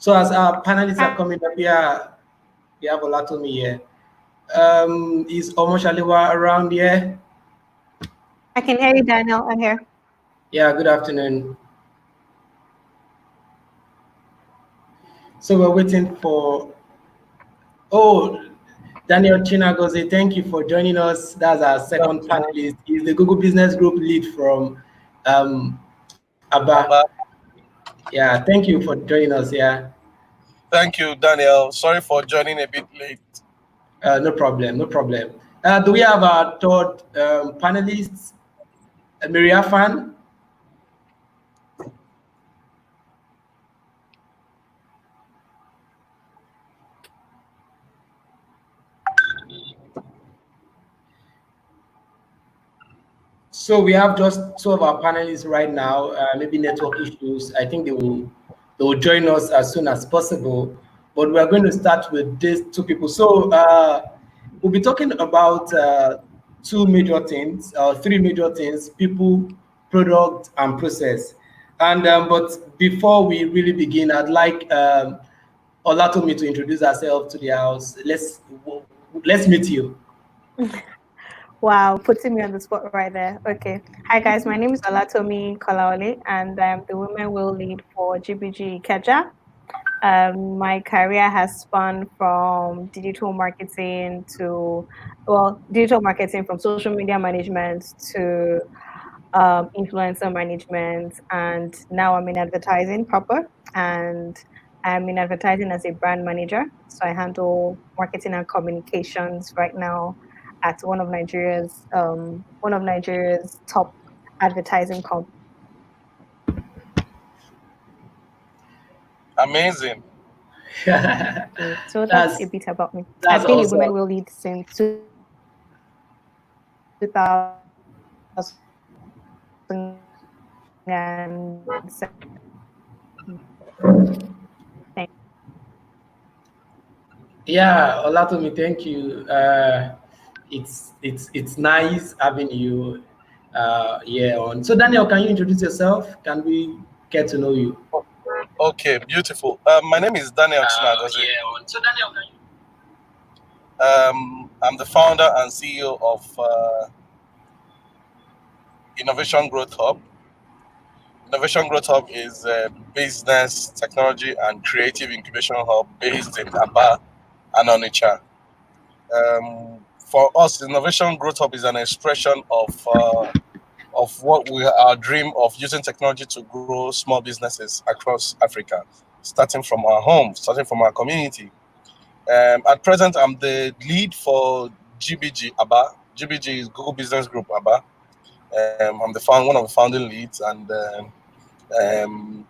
So as our panelists are coming up here, we have Olatomi here. Is Omoshalewa around here? I can hear you, Daniel. I'm here. Yeah, good afternoon. So we're waiting for, Daniel Chigozie, thank you for joining us. That's our second panelist. He's the Google Business Group lead from Aba. Yeah, thank you for joining us. Yeah. Thank you, Daniel. Sorry for joining a bit late. No problem, no problem. Do we have our third panelist, Afan? So we have just two of our panelists right now. Maybe network issues. I think they will join us as soon as possible. But we are going to start with these two people. So we'll be talking about two major things, three major things: people, product, and process. And but before we really begin, I'd like Olatomi to introduce herself to the house. Let's meet you. Wow, putting me on the spot right there. Okay. Hi guys, my name is Olatomi Kolawole, and I'm the women will lead for GBG Keja. My career has spanned from digital marketing digital marketing from social media management to influencer management, and now I'm in advertising proper, and I'm in advertising as a brand manager. So I handle marketing and communications right now at one of Nigeria's top advertising companies. Amazing. So that's that's a bit about me. that's I've been a women awesome. will lead since 2007. Yeah, Olatomi, thank you. It's nice having you here on. So Daniel, can you introduce yourself? Can we get to know you? Okay, beautiful. My name is Daniel Chigozie. So Daniel, can you? I'm the founder and CEO of Innovation Growth Hub. Innovation Growth Hub is a business, technology, and creative incubation hub based in Aba and Onitsha. For us, Innovation Growth Hub is an expression of what we our dream of using technology to grow small businesses across Africa, starting from our home, starting from our community. At present, I'm the lead for GBG Aba. GBG is Google Business Group Aba. I'm one of the founding leads, and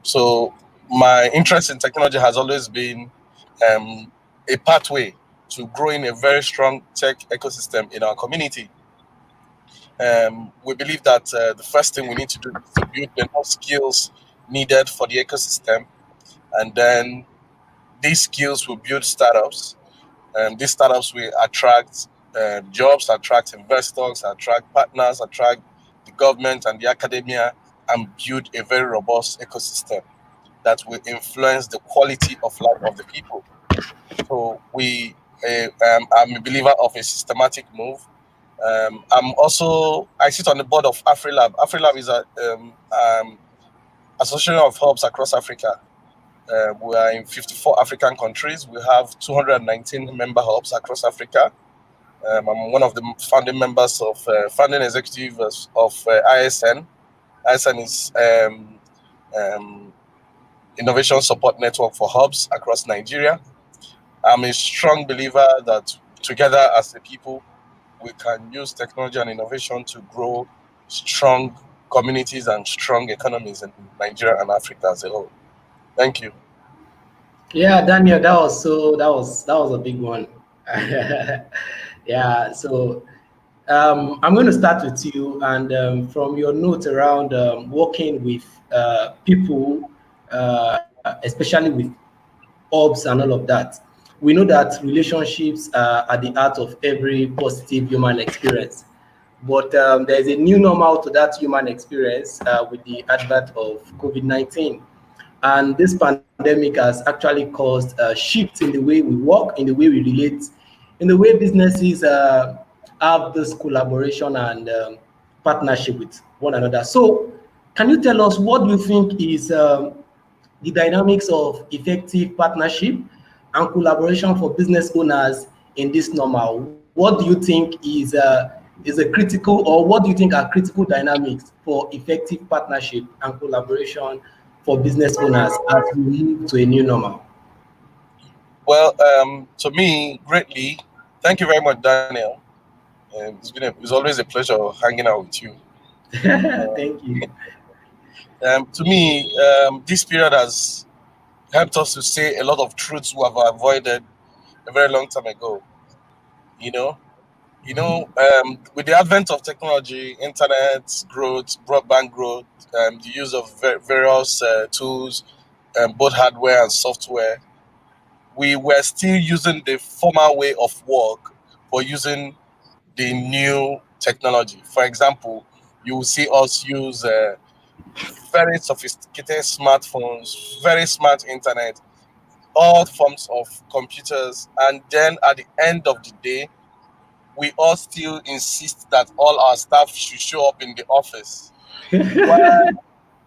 so my interest in technology has always been a pathway to growing a very strong tech ecosystem in our community. We believe that the first thing we need to do is to build enough skills needed for the ecosystem, and then these skills will build startups. These startups will attract jobs, attract investors, attract partners, attract the government and the academia, and build a very robust ecosystem that will influence the quality of life of the people. So I'm a believer of a systematic move. I sit on the board of AfriLab. AfriLab is a association of hubs across Africa. We are in 54 African countries. We have 219 member hubs across Africa. I'm one of the founding members of founding executives of ISN. ISN is Innovation Support Network for Hubs across Nigeria. I'm a strong believer that together as a people, we can use technology and innovation to grow strong communities and strong economies in Nigeria and Africa as a whole. Thank you. Yeah, Daniel, that was a big one. Yeah, so I'm going to start with you, and from your note around working with people, especially with orbs and all of that. We know that relationships are at the heart of every positive human experience. But there's a new normal to that human experience with the advent of COVID-19. And this pandemic has actually caused a shift in the way we work, in the way we relate, in the way businesses have this collaboration and partnership with one another. So, can you tell us what do you think is the dynamics of effective partnership and collaboration for business owners in this normal? What do you think is a critical, or what do you think are critical dynamics for effective partnership and collaboration for business owners as we move to a new normal? Well, to me, greatly, thank you very much, Daniel. It's always a pleasure hanging out with you. Thank you. To me, this period has helped us to say a lot of truths we have avoided a very long time ago. You know, You know, with the advent of technology, internet growth, broadband growth, the use of various tools, both hardware and software, we were still using the former way of work, but using the new technology. For example, you will see us use very sophisticated smartphones, very smart internet, all forms of computers, and then at the end of the day, we all still insist that all our staff should show up in the office. Well,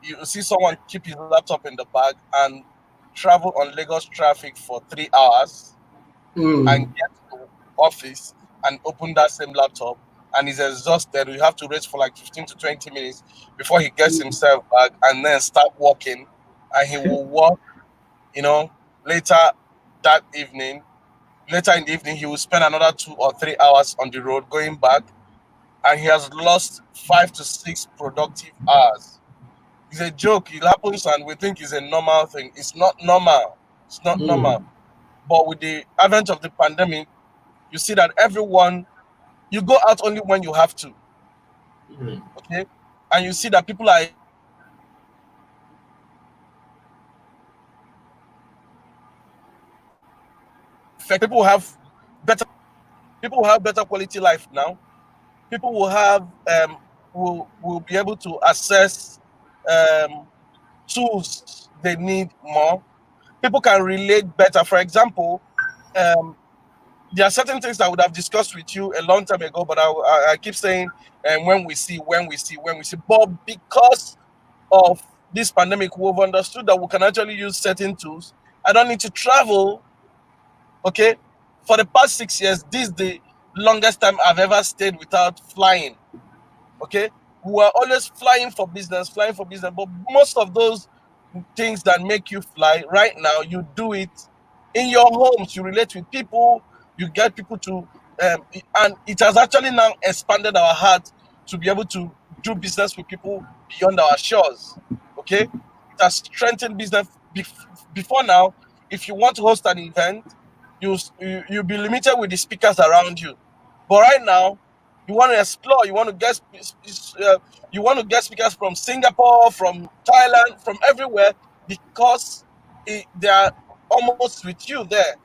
you see someone keep his laptop in the bag and travel on Lagos traffic for 3 hours and get to office and open that same laptop and he's exhausted. We have to wait for like 15 to 20 minutes before he gets himself back and then start working. And he will work, you know, later that evening. Later in the evening, he will spend another 2 or 3 hours on the road going back, and he has lost 5 to 6 productive hours. It's a joke. It happens, and we think it's a normal thing. It's not normal. It's not normal. But with the advent of the pandemic, you see that everyone, you go out only when you have to. Okay? And you see that people are people have better quality life now. People will have will be able to access tools they need more. People can relate better. For example, there are certain things I would have discussed with you a long time ago, but I keep saying, when we see. But because of this pandemic, we've understood that we can actually use certain tools. I don't need to travel. Okay, for the past 6 years, this is the longest time I've ever stayed without flying. Okay, we were always flying for business, but most of those things that make you fly right now, you do it in your homes. You relate with people, you get people to, and it has actually now expanded our heart to be able to do business with people beyond our shores. Okay, it has strengthened business. Before now, if you want to host an event, you'll be limited with the speakers around you. But right now, you want to explore. You want to get speakers from Singapore, from Thailand, from everywhere, because they are almost with you there.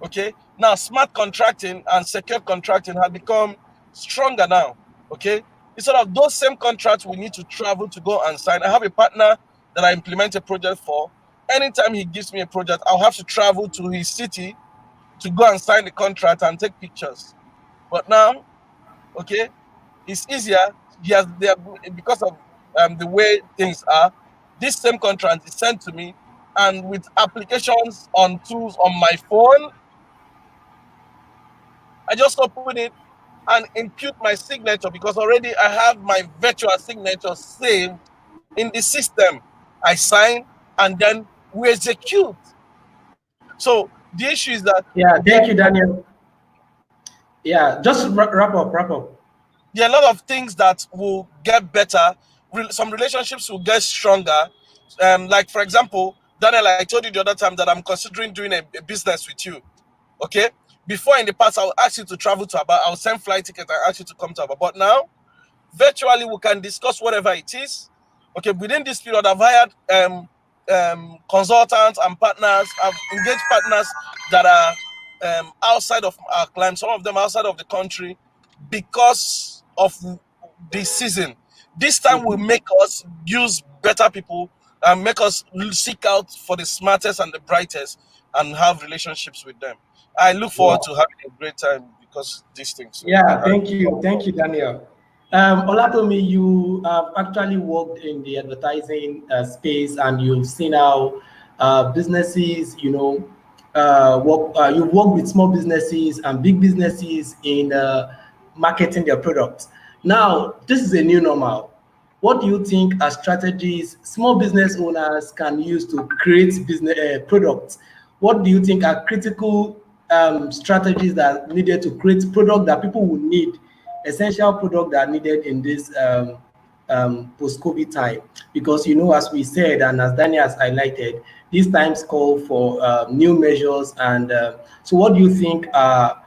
Okay. Now, smart contracting and secure contracting have become stronger now. Okay. Instead of those same contracts, we need to travel to go and sign. I have a partner that I implement a project for. Anytime he gives me a project, I'll have to travel to his city to go and sign the contract and take pictures. But now, okay, it's easier. Because of the way things are. This same contract is sent to me, and with applications on tools on my phone, I just open it and impute my signature because already I have my virtual signature saved in the system. I sign and then we execute. So the issue is that thank you, Daniel. Just wrap up. There are a lot of things that will get better. Some relationships will get stronger. Like, for example, Daniel, I told you the other time that I'm considering doing a business with you. Okay? Before, in the past, I would ask you to travel to Aba. I would send flight tickets and ask you to come to Aba. But now, virtually, we can discuss whatever it is. Okay, within this period, I've hired consultants and partners. I've engaged partners that are outside of our clients, some of them outside of the country, because of the season. This time will make us use better people and make us seek out for the smartest and the brightest and have relationships with them. I look forward to having a great time because these things. Thank you, Daniel. Olatomi, you have actually worked in the advertising space, and you've seen how businesses, you've worked with small businesses and big businesses in marketing their products. Now, this is a new normal. What do you think are strategies small business owners can use to create business products? What do you think are critical strategies that are needed to create products that people will need, essential products that are needed in this post-COVID time? Because, as we said, and as Daniel has highlighted, these times call for new measures. And so what do you think are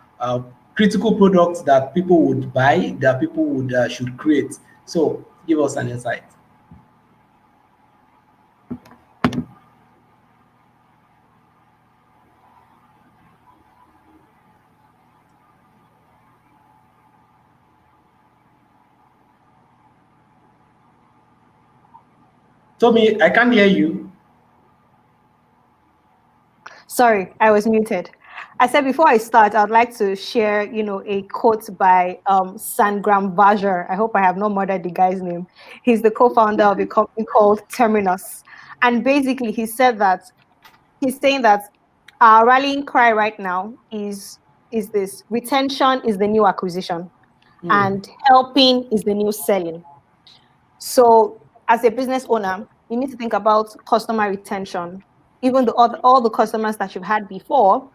critical products that people would buy, that people would should create. So give us an insight. Tommy, I can't hear you. Sorry, I was muted. I said before I start, I'd like to share, a quote by Sangram Vajra. I hope I have not murdered the guy's name. He's the co-founder of a company called Terminus. And basically he's saying that our rallying cry right now is this: retention is the new acquisition, and helping is the new selling. So as a business owner, you need to think about customer retention. Even all the customers that you've had before,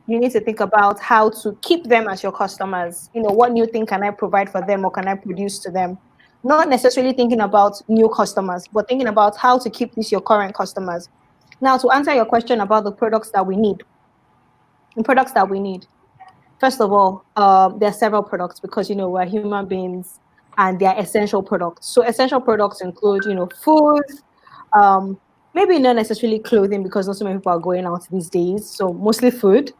you need to think about how to keep them as your customers. What new thing can I provide for them or can I produce to them? Not necessarily thinking about new customers, but thinking about how to keep these your current customers. Now, to answer your question about the products that we need, first of all, there are several products because, we're human beings and they are essential products. So essential products include, food, maybe not necessarily clothing because not so many people are going out these days. So mostly food.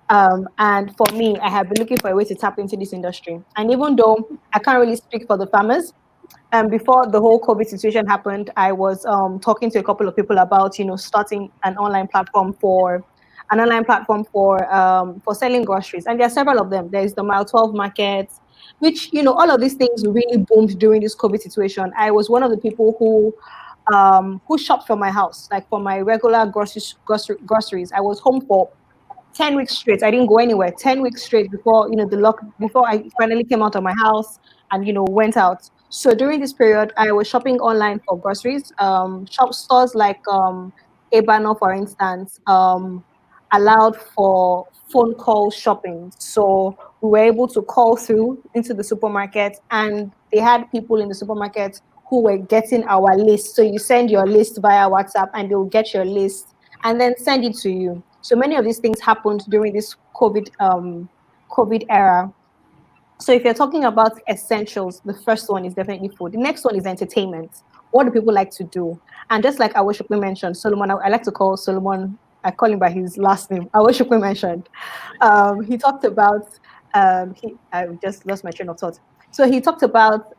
And for me, I have been looking for a way to tap into this industry. And even though I can't really speak for the farmers, before the whole COVID situation happened, I was talking to a couple of people about, starting an online platform for selling groceries. And there are several of them. There is the Mile 12 markets, which, all of these things really boomed during this COVID situation. I was one of the people who shopped from my house, like for my regular groceries. I was home for 10 weeks straight. I didn't go anywhere. 10 weeks straight before before I finally came out of my house and went out. So during this period, I was shopping online for groceries. Stores like Ebano, for instance, allowed for phone call shopping. So we were able to call through into the supermarket, and they had people in the supermarket who were getting our list. So you send your list via WhatsApp and they'll get your list and then send it to you. So many of these things happened during this COVID era. So if you're talking about essentials, the first one is definitely food. The next one is entertainment. What do people like to do? And just like Awosopin mentioned, Solomon, I like to call Solomon, I call him by his last name. Awosopin mentioned. He talked about, I just lost my train of thought. So he talked about,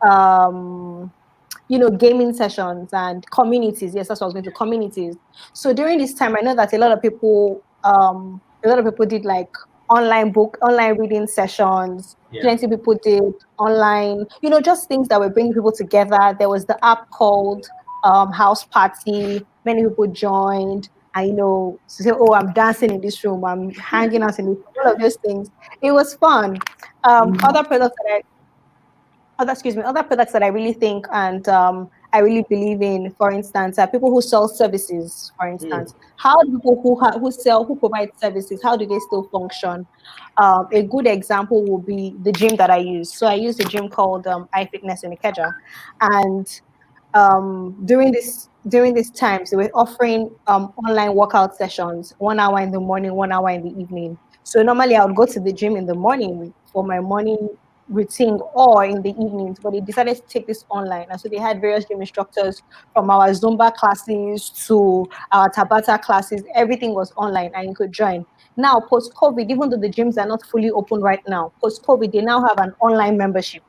gaming sessions and communities. Yes, that's what I was going to, communities. So during this time, I know that a lot of people did like online reading sessions. Yeah. Plenty of people did online, just things that were bringing people together. There was the app called House Party. Many people joined. To say, oh, I'm dancing in this room, I'm hanging out in this room, all of those things. It was fun. Other products that I really think and I really believe in, for instance, people who sell services, for instance. How do people who provide services, how do they still function? A good example will be the gym that I use. So I use a gym called iFitness in Ikeja. And during these times, they were offering online workout sessions, 1 hour in the morning, 1 hour in the evening. So normally I would go to the gym in the morning for my morning routine or in the evenings, but they decided to take this online. And so they had various gym instructors from our Zumba classes to our Tabata classes. Everything was online and you could join. Now, post-COVID, even though the gyms are not fully open right now, post-COVID, they now have an online membership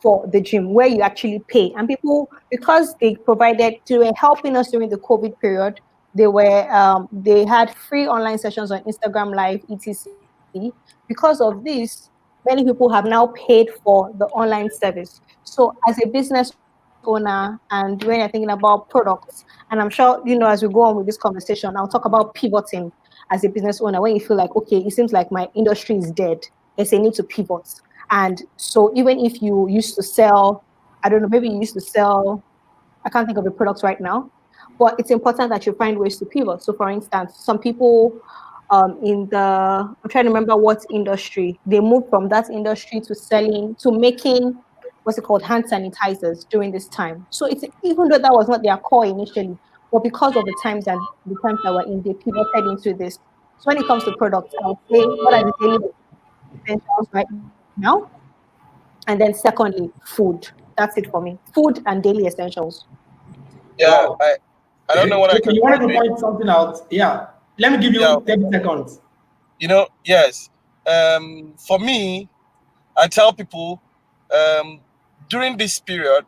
for the gym where you actually pay. And people, because they were helping us during the COVID period, they had free online sessions on Instagram Live, etc. Because of this, many people have now paid for the online service. So as a business owner, and when you're thinking about products, and I'm sure, as we go on with this conversation, I'll talk about pivoting as a business owner when you feel like, okay, it seems like my industry is dead. There's a need to pivot. And so even if you used to sell, I don't know, maybe you used to sell, I can't think of the products right now, but it's important that you find ways to pivot. So for instance, some people I'm trying to remember what industry, they moved from that industry to making, what's it called, hand sanitizers during this time. So it's, even though that was not their core initially, but because of the times that we're in, they pivoted into this. So when it comes to products, I would say what are the daily essentials right now? And then secondly, food. That's it for me. Food and daily essentials. Yeah, Wow. I don't know what I Okay, can you wanted to contribute. point something out? Yeah. Let me give Yeah, you 30 seconds. Yes. For me, I tell people during this period,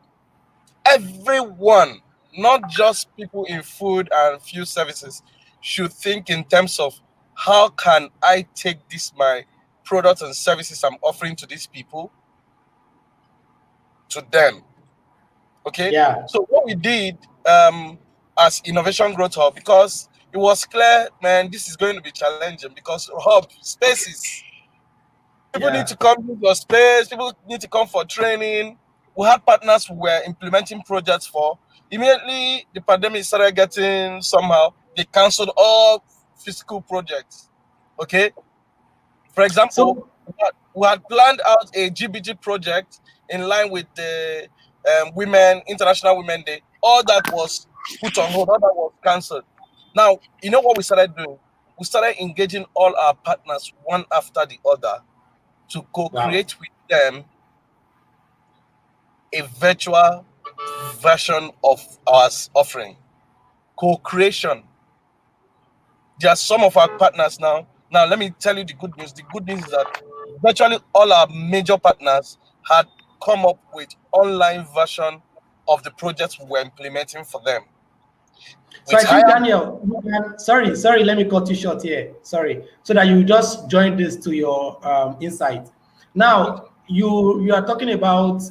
everyone, not just people in food and few services, should think in terms of how can I take my products and services I'm offering to these people to them. Okay. Yeah. So what we did as Innovation Growth Hub, because it was clear, man, this is going to be challenging because hub spaces. People need Yeah. to come to your space. People need to come for training. We had partners who were implementing projects for. Immediately, the pandemic started getting somehow, they canceled all physical projects. Okay. For example, So, we had planned out a GBG project in line with the International Women Day. All that was put on hold, all that was cancelled. Now, you know what we started doing? We started engaging all our partners one after the other to wow. co-create with them a virtual version of our offering. Co-creation. There are some of our partners now. Now, let me tell you the good news. The good news is that virtually all our major partners had come up with online version of the projects we were implementing for them. So I With think, higher, Daniel, sorry, let me cut you short here. Sorry. So that you just join this to your insight. Now, you are talking about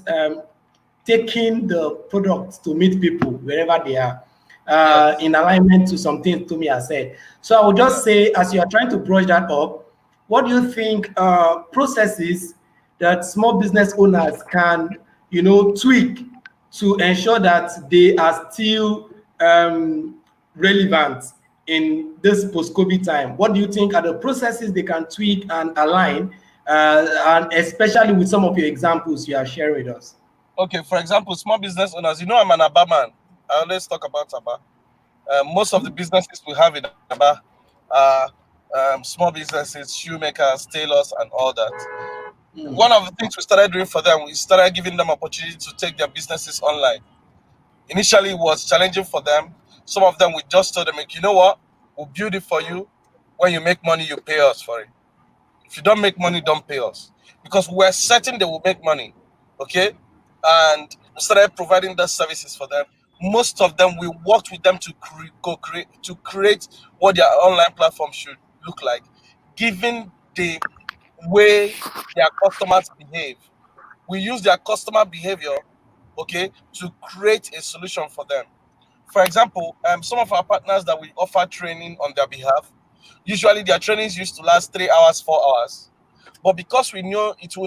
taking the product to meet people wherever they are, yes, in alignment to something to me has said. So I would just say, as you are trying to brush that up, what do you think processes that small business owners can, tweak to ensure that they are still relevant in this post-COVID time? What do you think are the processes they can tweak and align, and especially with some of your examples you are sharing with us? okay, for example, small business owners, I'm an Aba man. I always talk about Aba. Most of the businesses we have in Aba are small businesses, shoemakers, tailors, and all that. One of the things we started doing for them, we started giving them opportunity to take their businesses online. Initially, it was challenging for them. Some of them, we just told them, like, you know what? We'll build it for you. When you make money, you pay us for it. If you don't make money, don't pay us. Because we're certain they will make money. Okay? And we started providing those services for them. Most of them, we worked with them to create what their online platform should look like, given the way their customers behave. We use their customer behavior, okay, to create a solution for them. For example, some of our partners that we offer training on their behalf, usually their trainings used to last 3 hours, 4 hours. But because we know it's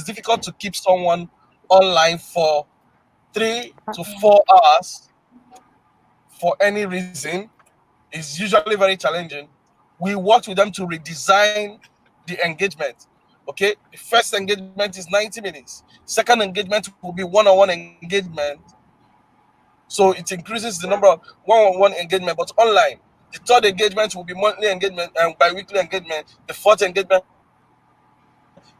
difficult to keep someone online for 3 to 4 hours for any reason, is usually very challenging. We worked with them to redesign the engagement. Okay, the first engagement is 90 minutes. Second engagement will be one-on-one engagement. So it increases the number of one-on-one engagement, but online. The third engagement will be monthly engagement and bi-weekly engagement. The fourth engagement,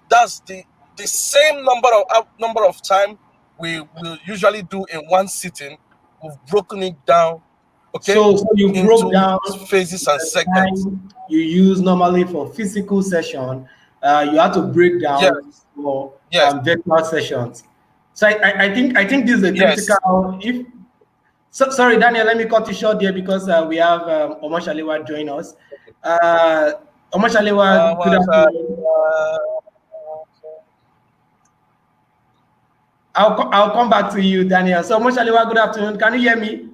that's the same number of time we will usually do in one sitting. We've broken it down, okay, So you broke into down phases and the segments. time you use normally for physical session. You have to break down Yes, for yes, virtual sessions. So I think this is a yes. critical. If sorry, Daniel, let me cut you short there because we have Omoshalewa join us. Omoshalewa, good afternoon. I'll come back to you, Daniel. So Omoshalewa, good afternoon. Can you hear me?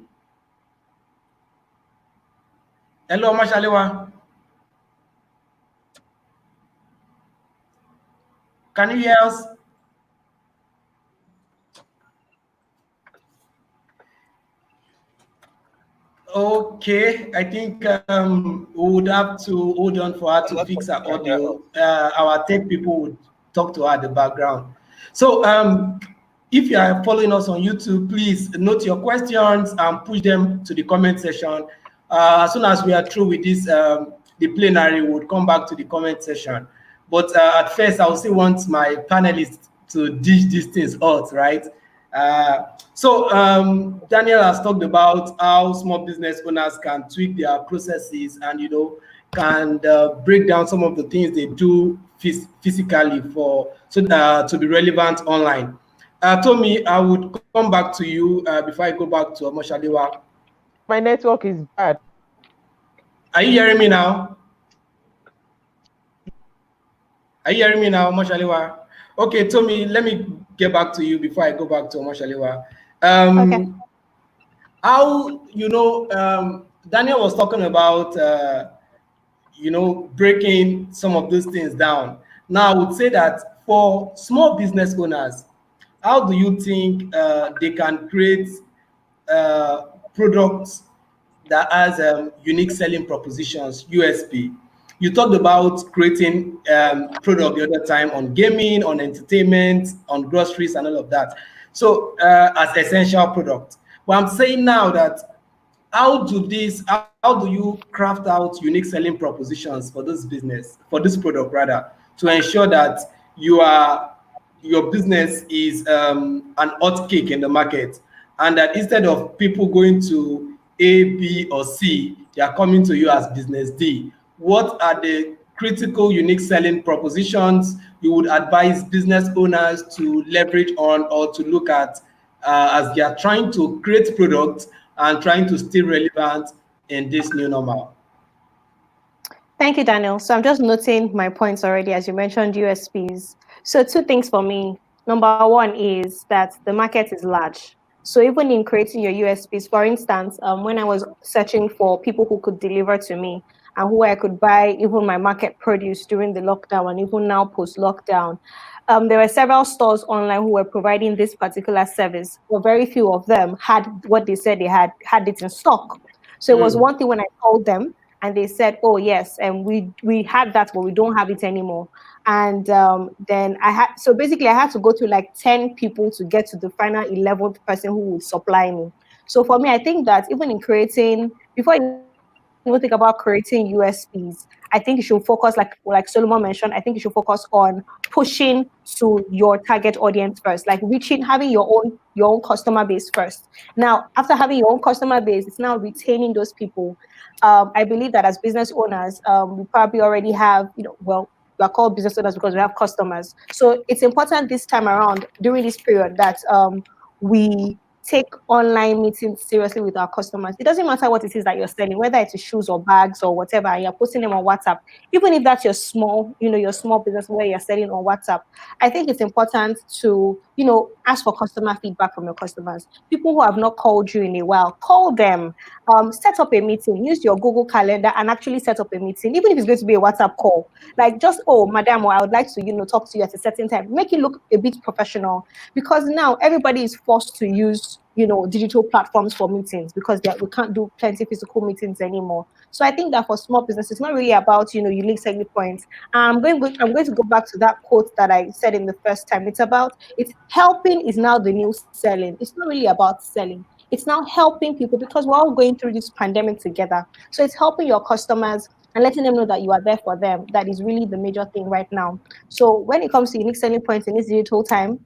Hello, Omoshalewa. Can you hear us? Okay, I think we would have to hold on for her to fix her audio. Our tech people would talk to her at the background. So if you are following us on YouTube, please note your questions and push them to the comment section. As soon as we are through with this, the plenary, would come back to the comment section. But at first, I also want my panelists to dish these things out, right? So Daniel has talked about how small business owners can tweak their processes and, you know, can break down some of the things they do physically to be relevant online. Tommy, I would come back to you before I go back to Omoshalewa. My network is bad. Are you hearing me now? Are you hearing me now, Omoshalewa? Okay, Tommy, let me get back to you before I go back to Omoshalewa. Okay. How, you know, Daniel was talking about, you know, breaking some of those things down. Now, I would say that for small business owners, how do you think they can create products that has unique selling propositions, USP? You talked about creating product the other time on gaming, on entertainment, on groceries, and all of that. So as essential product. But I'm saying now that how do you craft out unique selling propositions for this product rather, to ensure that your business is an hot cake in the market, and that instead of people going to A, B, or C, they are coming to you as business D? What are the critical unique selling propositions you would advise business owners to leverage on or to look at as they are trying to create products and trying to stay relevant in this new normal? Thank you, Daniel. So I'm just noting my points already, as you mentioned USPs. So two things for me. Number one is that the market is large. So even in creating your USPs, for instance, when I was searching for people who could deliver to me and who I could buy even my market produce during the lockdown and even now post-lockdown, there were several stores online who were providing this particular service, but very few of them had what they said they had it in stock. So it was one thing when I called them and they said, oh yes, and we had that, but we don't have it anymore. And then I had to go to like 10 people to get to the final 11th person who would supply me. So for me, I think that even in creating, before you even think about creating USPs, I think you should focus, like Solomon mentioned, I think you should focus on pushing to your target audience first, like having your own customer base first. Now, after having your own customer base, it's now retaining those people. I believe that as business owners, we probably already have, we are called business owners because we have customers. So it's important this time around during this period that we take online meetings seriously with our customers. It doesn't matter what it is that you're selling, whether it's shoes or bags or whatever, and you're posting them on WhatsApp. Even if that's your small business where you're selling on WhatsApp, I think it's important to, ask for customer feedback from your customers. People who have not called you in a while, call them, set up a meeting, use your Google Calendar and actually set up a meeting, even if it's going to be a WhatsApp call. Like just, oh, madam, I would like to, talk to you at a certain time. Make it look a bit professional, because now everybody is forced to use digital platforms for meetings because we can't do plenty physical meetings anymore. So I think that for small businesses, it's not really about unique selling points. I'm going to go back to that quote that I said in the first time. It's helping is now the new selling. It's not really about selling. It's now helping people because we're all going through this pandemic together. So it's helping your customers and letting them know that you are there for them. That is really the major thing right now. So when it comes to unique selling points in this digital time,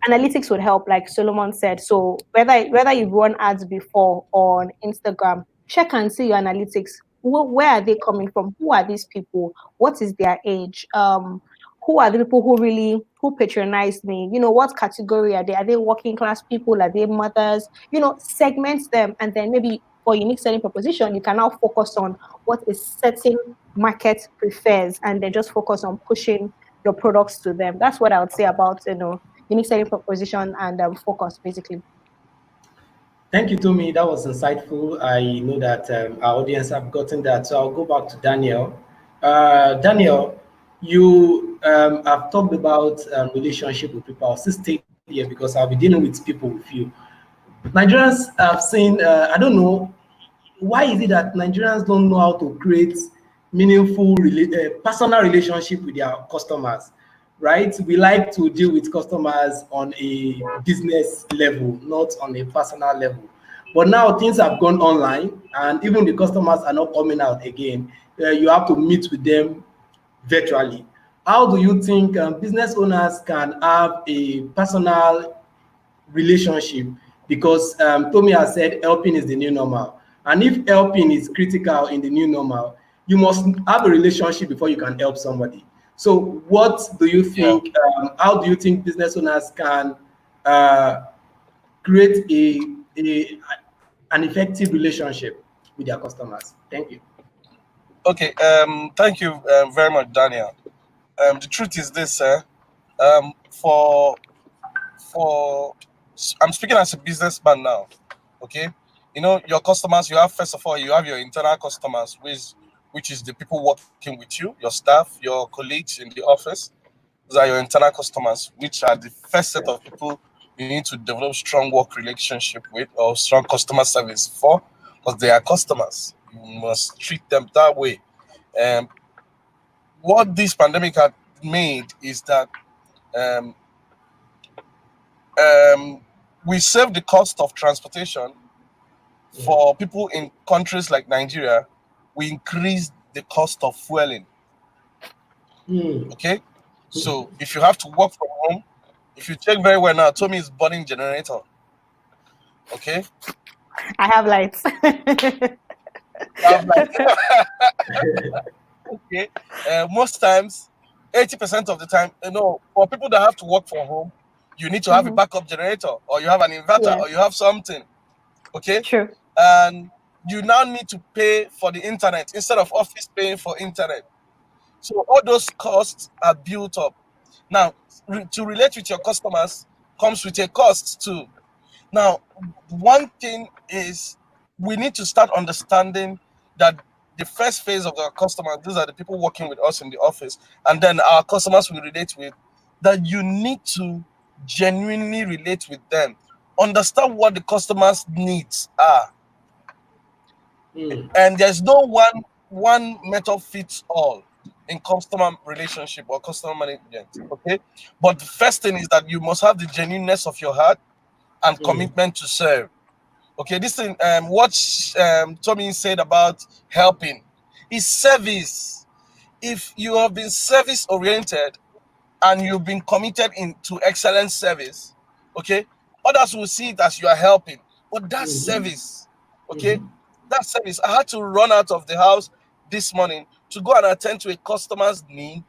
analytics would help, like Solomon said. So whether you've run ads before on Instagram, check and see your analytics. Where are they coming from? Who are these people? What is their age? Who are the people who patronize me? What category are they? Are they working class people? Are they mothers? Segment them, and then maybe for unique selling proposition, you can now focus on what a certain market prefers, and then just focus on pushing your products to them. That's what I would say about unique selling proposition and focus, basically. Thank you, Tommy. That was insightful. I know that our audience have gotten that. So I'll go back to Daniel. Daniel, you have talked about relationship with people. I'll still stay here because I'll be dealing with people with you. Nigerians have seen, I don't know, why is it that Nigerians don't know how to create meaningful personal relationship with their customers? Right? We like to deal with customers on a business level, not on a personal level. But now things have gone online, and even the customers are not coming out again. You have to meet with them virtually. How do you think business owners can have a personal relationship? Because Tommy has said helping is the new normal. And if helping is critical in the new normal, you must have a relationship before you can help somebody. So what do you think, how do you think business owners can create an effective relationship with their customers? Thank you. Okay, thank you very much, Daniel. The truth is this, for I'm speaking as a businessman now. Okay, you know your customers. You have, first of all, you have your internal customers, which is the people working with you, your staff, your colleagues in the office. Those are your internal customers, which are the first set of people you need to develop strong work relationship with or strong customer service for, because they are customers. You must treat them that way. Um, what this pandemic had made is that um, we save the cost of transportation for people in countries like Nigeria. We increase the cost of fueling. Okay, so if you have to work from home, if you check very well now, Tommy is burning generator. Okay, I have lights. I'm like, okay. Most times, 80% of the time, for people that have to work from home, you need to have a backup generator, or you have an inverter, or you have something. Okay, True. and you now need to pay for the internet instead of office paying for internet. So all those costs are built up. Now, to relate with your customers comes with a cost too. Now, one thing is we need to start understanding that the first phase of our customers, these are the people working with us in the office, and then our customers we relate with, that you need to genuinely relate with them. Understand what the customer's needs are. And there's no one method fits all in customer relationship or customer management. Okay. But the first thing is that you must have the genuineness of your heart and commitment to serve. Okay, this thing, what Tommy said about helping is service. If you have been service oriented and you've been committed into excellent service, okay, others will see it as you are helping, but that's service. Okay, that's service. I had to run out of the house this morning to go and attend to a customer's need,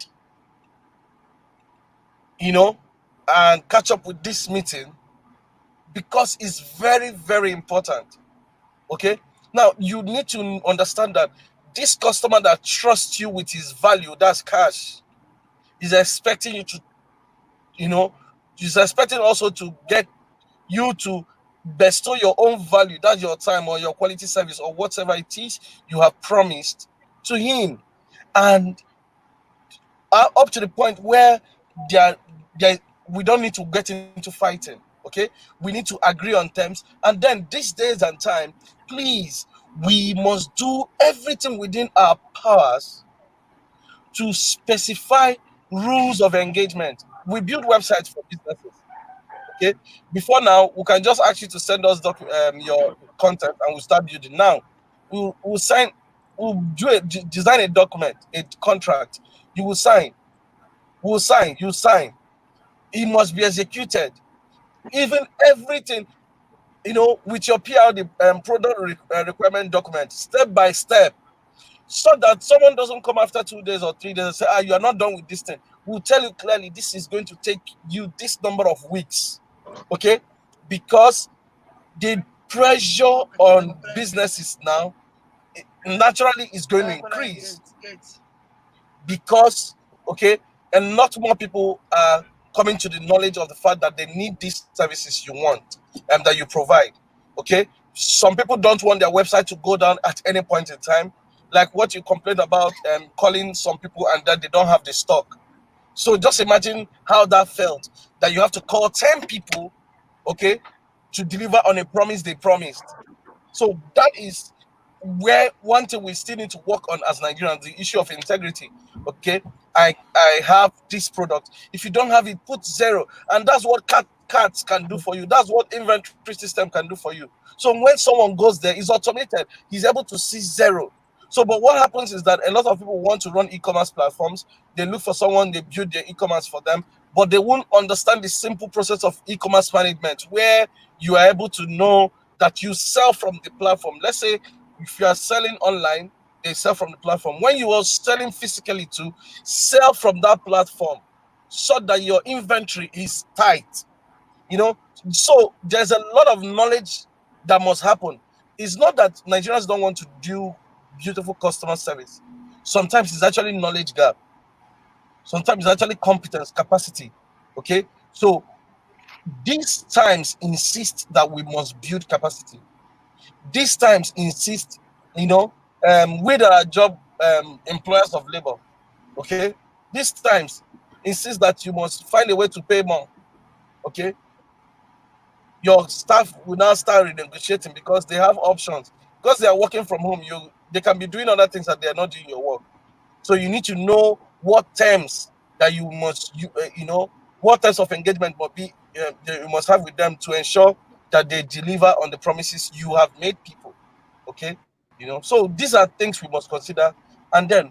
and catch up with this meeting because it's very, very important. Okay, now you need to understand that this customer that trusts you with his value, that's cash, is expecting you to, he's expecting also to get you to bestow your own value, that's your time or your quality service or whatever it is you have promised to him. And up to the point where we don't need to get into fighting. Okay, we need to agree on terms, and then these days and time, please, we must do everything within our powers to specify rules of engagement. We build websites for businesses. Okay, before now, we can just ask you to send us your content, and we'll start building. Now, we'll sign, design a document, a contract. You will sign. We'll sign. You sign. It must be executed. Even everything, with your PR, the product requirement document, step by step, so that someone doesn't come after 2 days or 3 days and say, you are not done with this thing. We'll tell you clearly, this is going to take you this number of weeks. Okay? Because the pressure on businesses now naturally is going to increase. Because, okay, and not more people are coming to the knowledge of the fact that they need these services you want and that you provide. Okay, some people don't want their website to go down at any point in time, like what you complained about, calling some people and that they don't have the stock. So just imagine how that felt, that you have to call 10 people, okay, to deliver on a promise they promised. So that is where one thing we still need to work on as Nigerians, the issue of integrity. Okay, I have this product. If you don't have it, put 0. And that's what carts can do for you. That's what inventory system can do for you. So when someone goes there, it's automated. He's able to see zero. So, but what happens is that a lot of people want to run e-commerce platforms. They look for someone, they build their e-commerce for them, but they won't understand the simple process of e-commerce management, where you are able to know that you sell from the platform. Let's say if you are selling online, they sell from the platform. When you are selling physically to sell from that platform, so that your inventory is tight, you know. So there's a lot of knowledge that must happen. It's not that Nigerians don't want to do beautiful customer service. Sometimes it's actually knowledge gap. Sometimes it's actually competence, capacity. Okay, so these times insist that we must build capacity. These times insist, you know, we that are job employers of labor. Okay, these times insist that you must find a way to pay more. Okay, your staff will now start renegotiating because they have options. Because they are working from home, they can be doing other things that they are not doing your work. So you need to know what terms that you must, you know, what types of engagement must be you must have with them to ensure that they deliver on the promises you have made people. Okay, you know. So these are things we must consider. And then,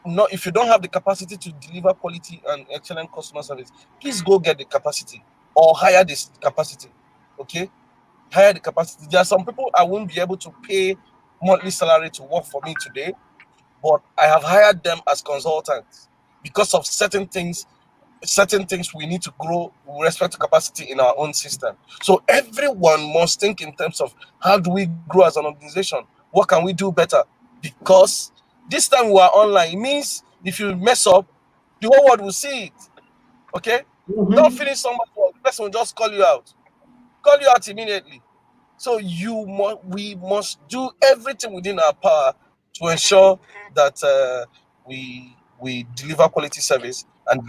not if you don't have the capacity to deliver quality and excellent customer service, please go get the capacity or hire this capacity. Okay, hire the capacity. There are some people I won't be able to pay monthly salary to work for me today, but I have hired them as consultants because of certain things we need to grow with respect to capacity in our own system. So everyone must think in terms of how do we grow as an organization? What can we do better? Because this time we are online, it means if you mess up, the whole world will see it. Okay? Don't finish someone's work, the person will just call you out immediately. So we must do everything within our power to ensure that we deliver quality service and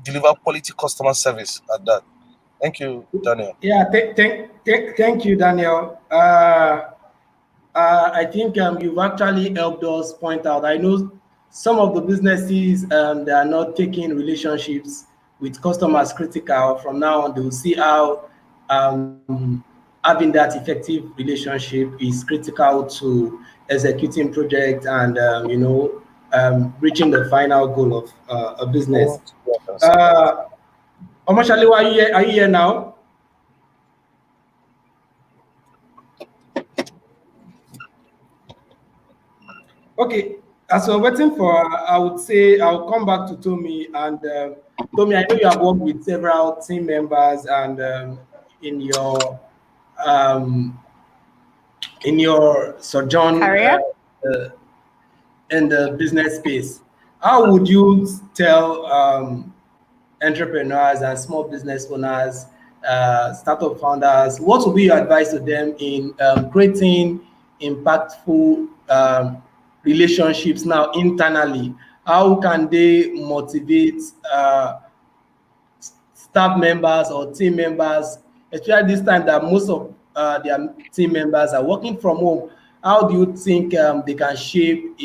deliver quality customer service at that. Thank you, Daniel. Yeah, thank you, Daniel. I think you've actually helped us point out. I know some of the businesses they are not taking relationships with customers critical. From now on, they will see how having that effective relationship is critical to executing projects and reaching the final goal of a business. Omoshalewa, are you here now? Okay, as we're waiting for, I would say I'll come back to Tommy. And Tommy, I know you have worked with several team members and in your sojourn in the business space. How would you tell entrepreneurs and small business owners, startup founders, what would be your advice to them in creating impactful relationships now internally? How can they motivate staff members or team members, especially this time that most of their team members are working from home? How do you think they can shape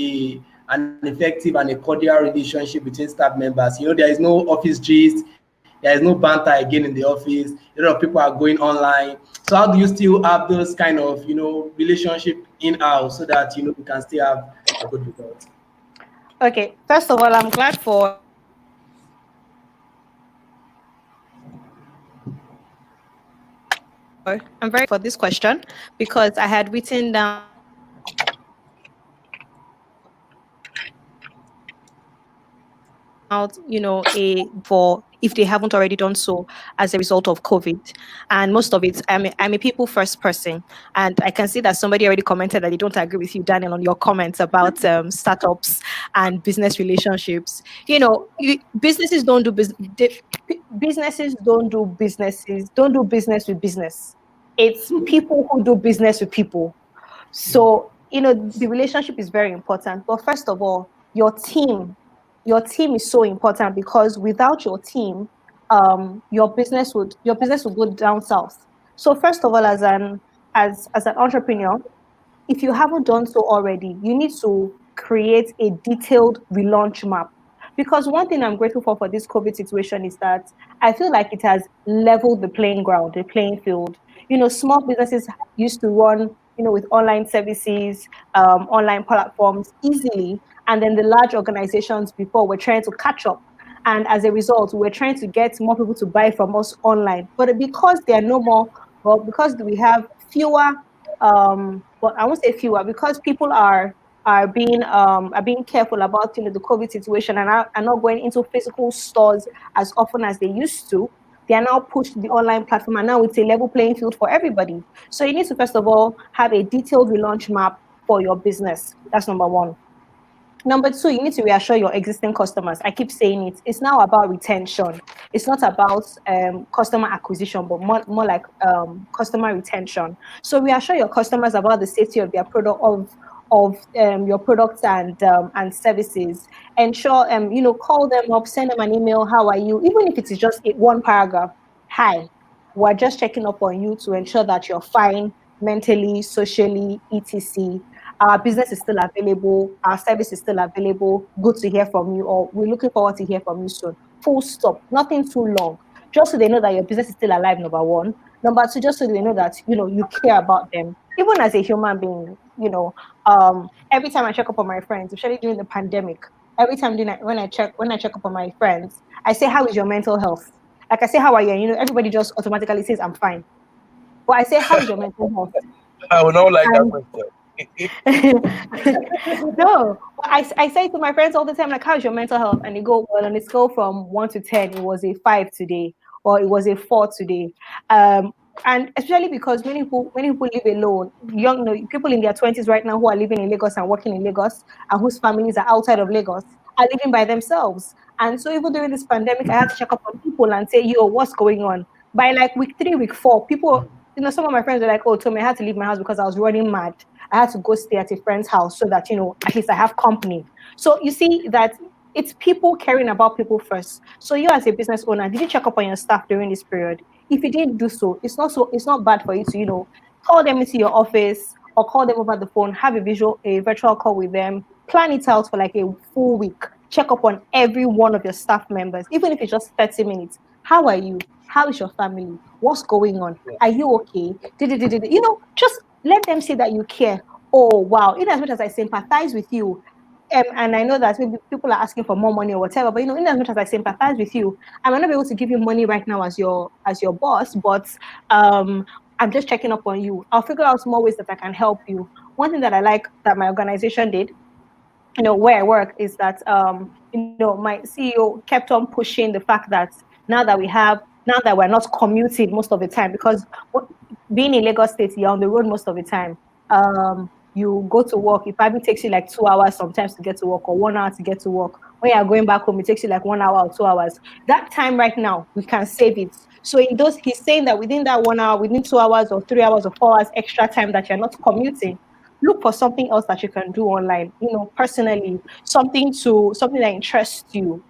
an effective and a cordial relationship between staff members? You know, there is no office gist, there is no banter again in the office. A lot of people are going online. So how do you still have those kind of relationship in-house so that we can still have a good result? Okay, first of all, I'm glad for for this question, because I had written down for if they haven't already done so as a result of COVID. And most of it, I'm a people first person. And I can see that somebody already commented that they don't agree with you, Daniel, on your comments about startups and business relationships. Businesses don't do businesses don't do business with business. It's people who do business with people. So, the relationship is very important. But first of all, your team is so important, because without your team, your business would go down south. So first of all, as an entrepreneur, if you haven't done so already, you need to create a detailed relaunch map. Because one thing I'm grateful for this COVID situation is that I feel like it has leveled the playing ground, the playing field. Small businesses used to run, with online services, online platforms easily. And then the large organizations before were trying to catch up. And as a result, we're trying to get more people to buy from us online. But because there are no more, well, because we have fewer, well, I won't say fewer, because people are being careful about the COVID situation and are not going into physical stores as often as they used to. They are now pushed to the online platform, and now it's a level playing field for everybody. So you need to first of all have a detailed relaunch map for your business. That's number one. Number two, you need to reassure your existing customers. I keep saying it. It's now about retention. It's not about customer acquisition, but more like customer retention. So reassure your customers about the safety of their product, of your products and services. Ensure call them up, send them an email. How are you? Even if it is just one paragraph. Hi, we're just checking up on you to ensure that you're fine mentally, socially, etc. Our business is still available, our service is still available. Good to hear from you, or we're looking forward to hear from you soon. Full stop. Nothing too long. Just so they know that your business is still alive, number one. Number two, just so they know that you care about them. Even as a human being, every time I check up on my friends, especially during the pandemic, every time when I check up on my friends, I say, how is your mental health? Like I say, how are you? Everybody just automatically says I'm fine. But I say, how is your mental health? I would not like that question. No, I say to my friends all the time, like, how's your mental health? And they go, well, on a scale from 1 to 10, it was a 5 today, or it was a 4 today. And especially because many people live alone, people in their 20s right now who are living in Lagos and working in Lagos, and whose families are outside of Lagos, are living by themselves. And so even during this pandemic, I had to check up on people and say, yo, what's going on? By like week 3, week 4, people, some of my friends were like, oh, Tommy, I had to leave my house because I was running mad. I had to go stay at a friend's house so that, at least I have company. So you see that it's people caring about people first. So you as a business owner, did you check up on your staff during this period? If you didn't do so, it's not bad for you to, call them into your office or call them over the phone, have a virtual call with them, plan it out for like a full week, check up on every one of your staff members, even if it's just 30 minutes. How are you? How is your family? What's going on? Are you okay? Just let them say that you care. Oh, wow. In as much as I sympathize with you, and I know that maybe people are asking for more money or whatever, but in as much as I sympathize with you, I might not be able to give you money right now as your boss, but I'm just checking up on you. I'll figure out more ways that I can help you. One thing that I like that my organization did, where I work, is that my CEO kept on pushing the fact that now that we're not commuting most of the time, because being in Lagos State, you're on the road most of the time. You go to work, it probably takes you like 2 hours sometimes to get to work, or 1 hour to get to work. When you're going back home, it takes you like 1 hour or 2 hours. That time right now, we can save it. So he's saying that within that 1 hour, within 2 hours or 3 hours or 4 hours extra time that you're not commuting, look for something else that you can do online, personally, something that interests you.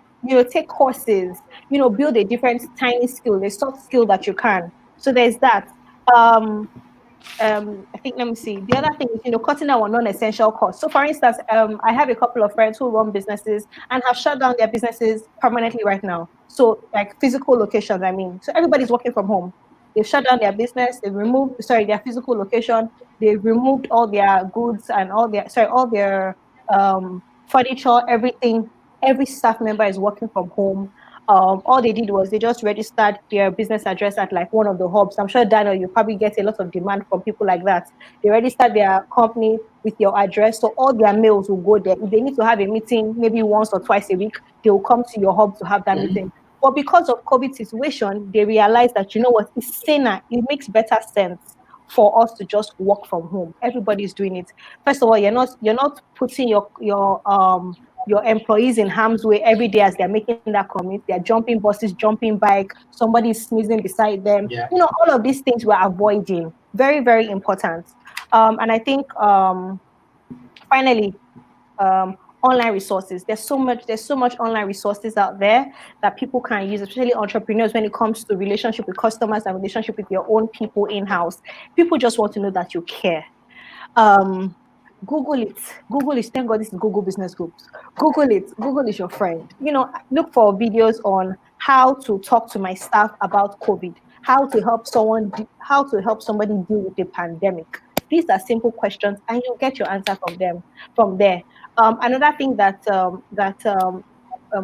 Take courses, build a different tiny skill, a soft skill that you can. So there's that. I think, let me see. The other thing is, cutting down on non-essential costs. So for instance, I have a couple of friends who run businesses and have shut down their businesses permanently right now. So like physical locations, so everybody's working from home. They've shut down their business, their physical location, they've removed all their goods and all their furniture, everything. Every staff member is working from home. All they did was they just registered their business address at like one of the hubs. I'm sure, Daniel, you probably get a lot of demand from people like that. They registered their company with your address, so all their mails will go there. If they need to have a meeting maybe once or twice a week, they will come to your hub to have that meeting. But because of COVID situation, they realized that, it's saner. It makes better sense for us to just work from home. Everybody's doing it. First of all, you're not putting your employees in harm's way every day as they're making that commute. They're jumping buses, jumping bike, somebody's sneezing beside them. Yeah. All of these things we're avoiding. Very, very important. And I think finally, online resources. There's so much online resources out there that people can use, especially entrepreneurs, when it comes to relationship with customers and relationship with your own people in-house. People just want to know that you care. Google it. Google it. Thank God this is Google Business Groups. Google it. Google is your friend. Look for videos on how to talk to my staff about COVID, how to help somebody deal with the pandemic. These are simple questions, and you'll get your answer from there. Another thing that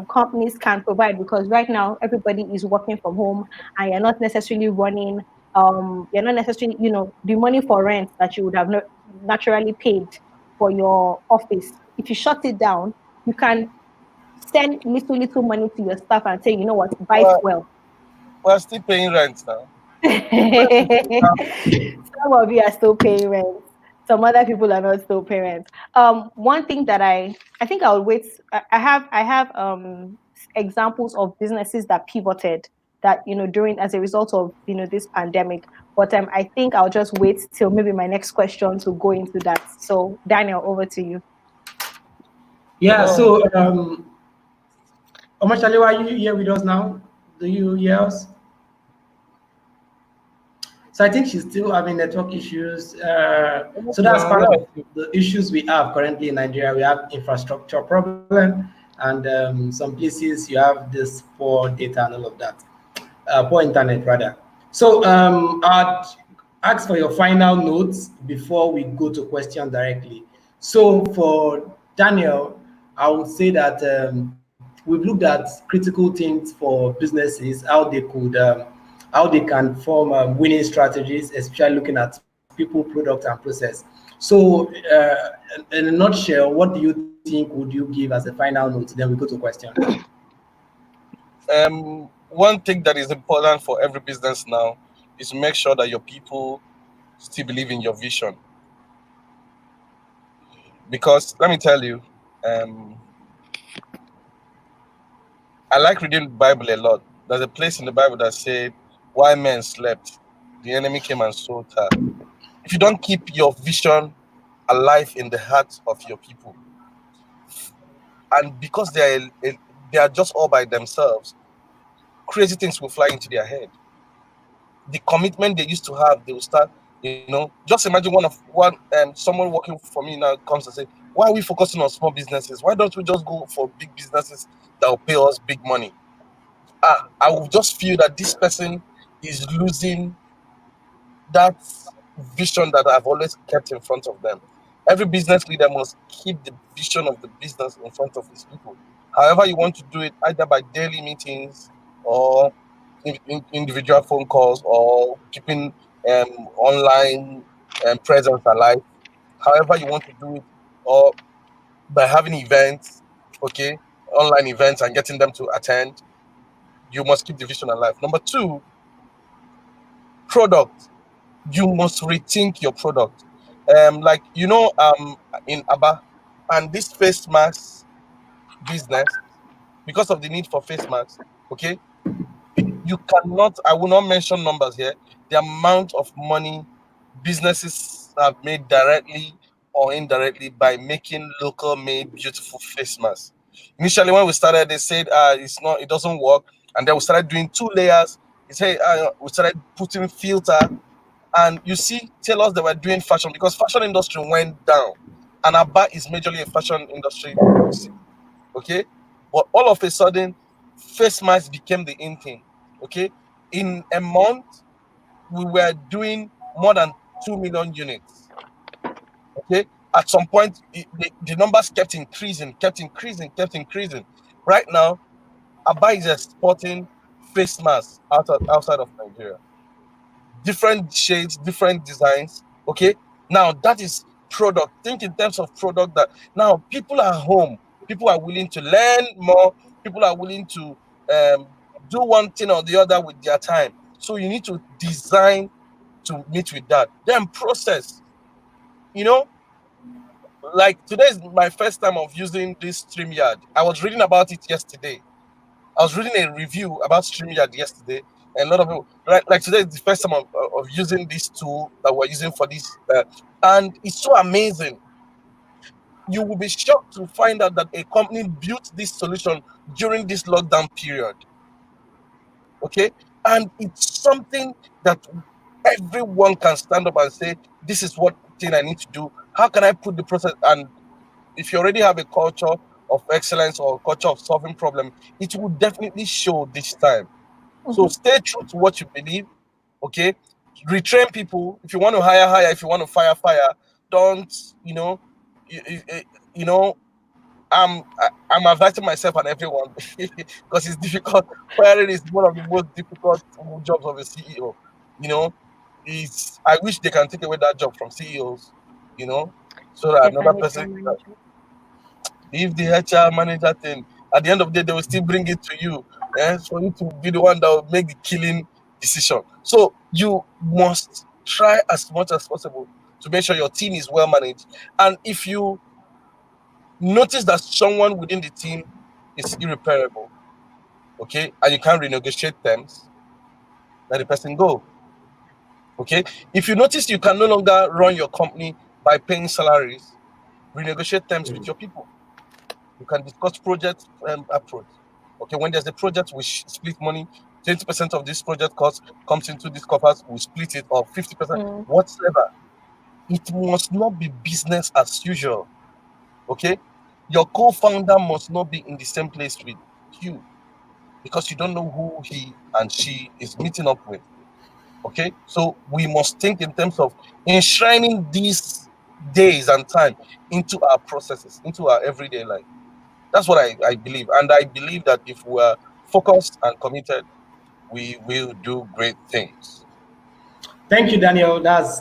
companies can provide, because right now everybody is working from home, and you're not necessarily running. You're not necessarily, the money for rent that you would have naturally paid for your office. If you shut it down, you can send little money to your staff and say, you know what, buy Well, fuel. we're still paying rent now. Some of you are still paying rent. Some other people are not still paying rent. One thing that I think I'll wait. I have examples of businesses that pivoted that during as a result of this pandemic. But I think I'll just wait till maybe my next question to go into that. So Daniel, over to you. Yeah. So Omoshalewa, are you here with us now? Do you hear us? So I think she's still having network issues. So that's part of the issues we have currently in Nigeria. We have infrastructure problem, and some places you have this poor data and all of that, poor internet rather. So I'd ask for your final notes before we go to question directly. So for Daniel, I would say that we've looked at critical things for businesses, how they can form winning strategies, especially looking at people, product, and process. So, in a nutshell, what do you think would you give as a final note? Then we go to question. One thing that is important for every business now is to make sure that your people still believe in your vision. Because let me tell you, I like reading the Bible a lot. There's a place in the Bible that said, "While men slept, the enemy came and sowed her." If you don't keep your vision alive in the hearts of your people, and because they are just all by themselves, crazy things will fly into their head. The commitment they used to have, they will start. Just imagine someone working for me now comes and say, "Why are we focusing on small businesses? Why don't we just go for big businesses that will pay us big money?" I will just feel that this person is losing that vision that I've always kept in front of them. Every business leader must keep the vision of the business in front of his people. However you want to do it, either by daily meetings or individual phone calls or keeping online presence alive. However you want to do it, or by having events, okay, online events and getting them to attend, you must keep the vision alive. Number two, product. You must rethink your product. In Aba, and this face mask business, because of the need for face masks, okay, you cannot, I will not mention numbers here, the amount of money businesses have made directly or indirectly by making local made beautiful face masks. Initially, when we started, they said it doesn't work, and then we started doing 2 layers. We started putting filter, and you see tailors that were doing fashion, because fashion industry went down, and Aba is majorly a fashion industry, okay? But all of a sudden, face masks became the in thing, okay? In a month, we were doing more than 2 million units, okay? At some point, the numbers kept increasing. Right now, Aba is exporting face masks outside of Nigeria. Different shades, different designs, okay? Now, that is product. Think in terms of product, that now people are home. People are willing to learn more. People are willing to do one thing or the other with their time. So you need to design to meet with that. Then process. Like today is my first time of using this StreamYard. I was reading about it yesterday. I was reading a review about StreamYard yesterday, and a lot of people, like today is the first time of using this tool that we're using for this, and it's so amazing. You will be shocked to find out that a company built this solution during this lockdown period. Okay, and it's something that everyone can stand up and say, this is what thing I need to do? How can I put the process? And if you already have a culture of excellence or culture of solving problem, it will definitely show this time. So stay true to what you believe, okay? Retrain people. If you want to hire. If you want to fire. Don't, you know, I'm advising myself and everyone because it's difficult. Firing is one of the most difficult jobs of a CEO. I wish they can take away that job from CEOs, so that another person, if the HR manager thing, at the end of the day, they will still bring it to you. For you to be the one that will make the killing decision. So you must try as much as possible to make sure your team is well managed. And if you notice that someone within the team is irreparable, okay, and you can't renegotiate terms, let the person go. Okay, if you notice you can no longer run your company by paying salaries, renegotiate terms with your people. You can discuss project approach. Okay, when there's a project, we split money. 20% of this project cost comes into this coffers, we split it, or 50%, whatsoever. It must not be business as usual. Okay, your co-founder must not be in the same place with you because you don't know who he and she is meeting up with. Okay, so we must think in terms of enshrining these days and time into our processes, into our everyday life. That's what I believe. And I believe that if we are focused and committed, we will do great things. Thank you, Daniel. That's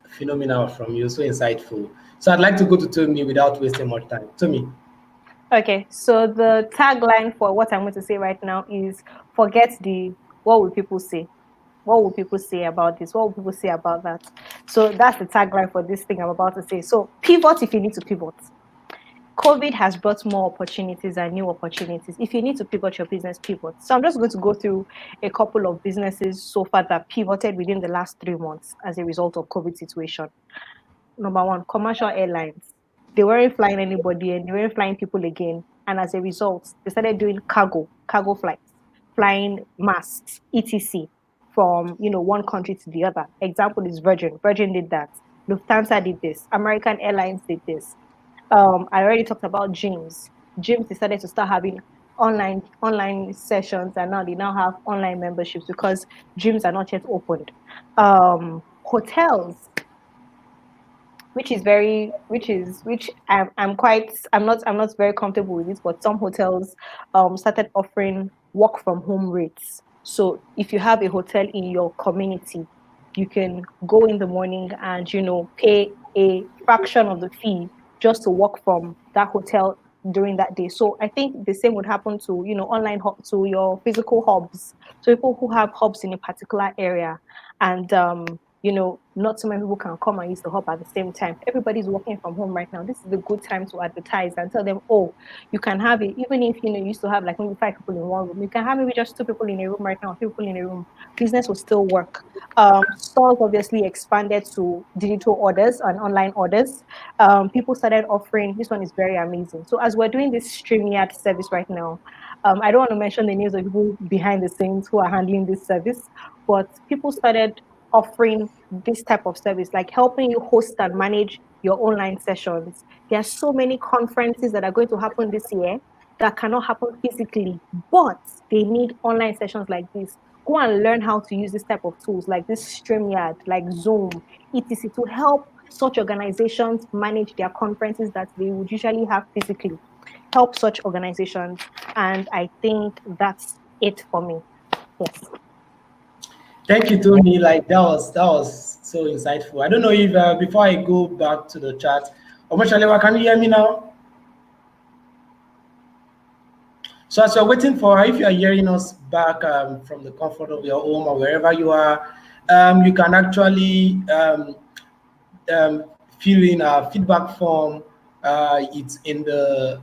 phenomenal from you. So insightful. So I'd like to go to Tomi without wasting much time. Tomi. Okay, so the tagline for what I'm going to say right now is forget the what will people say? What will people say about this? What will people say about that? So that's the tagline for this thing I'm about to say. So pivot if you need to pivot. COVID has brought more opportunities and new opportunities. If you need to pivot your business, pivot. So I'm just going to go through a couple of businesses so far that pivoted within the last 3 months as a result of COVID situation. Number one, commercial airlines. They weren't flying anybody and they weren't flying people again. And as a result, they started doing cargo flights, flying masks, etc. from one country to the other. Example is Virgin. Virgin did that. Lufthansa did this. American Airlines did this. I already talked about gyms. Gyms decided to start having online sessions, and now they now have online memberships because gyms are not yet opened. Hotels, which I'm not very comfortable with this, but some hotels started offering work from home rates. So if you have a hotel in your community, you can go in the morning and pay a fraction of the fee just to work from that hotel during that day. So I think the same would happen to online to your physical hubs. So people who have hubs in a particular area, and not so many people can come and use the hub at the same time. Everybody's working from home right now. This is a good time to advertise and tell them, oh, you can have it, even if you used to have like maybe 5 people in one room, you can have maybe just 2 people in a room right now, 2 people in a room. Business will still work. Stores obviously expanded to digital orders and online orders. People started offering, this one is very amazing. So as we're doing this StreamYard service right now, I don't want to mention the names of people behind the scenes who are handling this service, but people started offering this type of service, like helping you host and manage your online sessions. There are so many conferences that are going to happen this year that cannot happen physically, but they need online sessions like this. Go and learn how to use this type of tools like this StreamYard, like Zoom, etc. to help such organizations manage their conferences that they would usually have physically. Help such organizations. And I think that's it for me. Yes. Thank you, Tony. Like that was so insightful. I don't know if before I go back to the chat, Omoshalewa, can you hear me now? So as you're waiting for, if you are hearing us back from the comfort of your home or wherever you are, you can actually fill in a feedback form. It's in the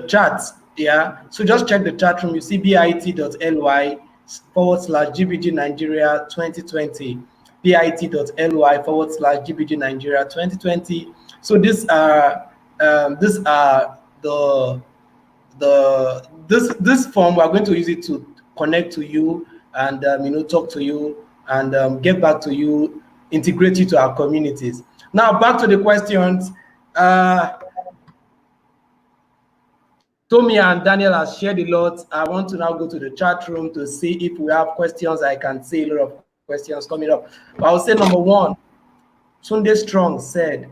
chat. Yeah, so just check the chat room. You see bit.ly/GBG Nigeria 2020, bit.ly/GBG Nigeria 2020. So these are this form. We're going to use it to connect to you and talk to you and get back to you, integrate you to our communities. Now back to the questions. Tommy and Daniel has shared a lot. I want to now go to the chat room to see if we have questions. I can see a lot of questions coming up. But I'll say number one, Tunde Strong said,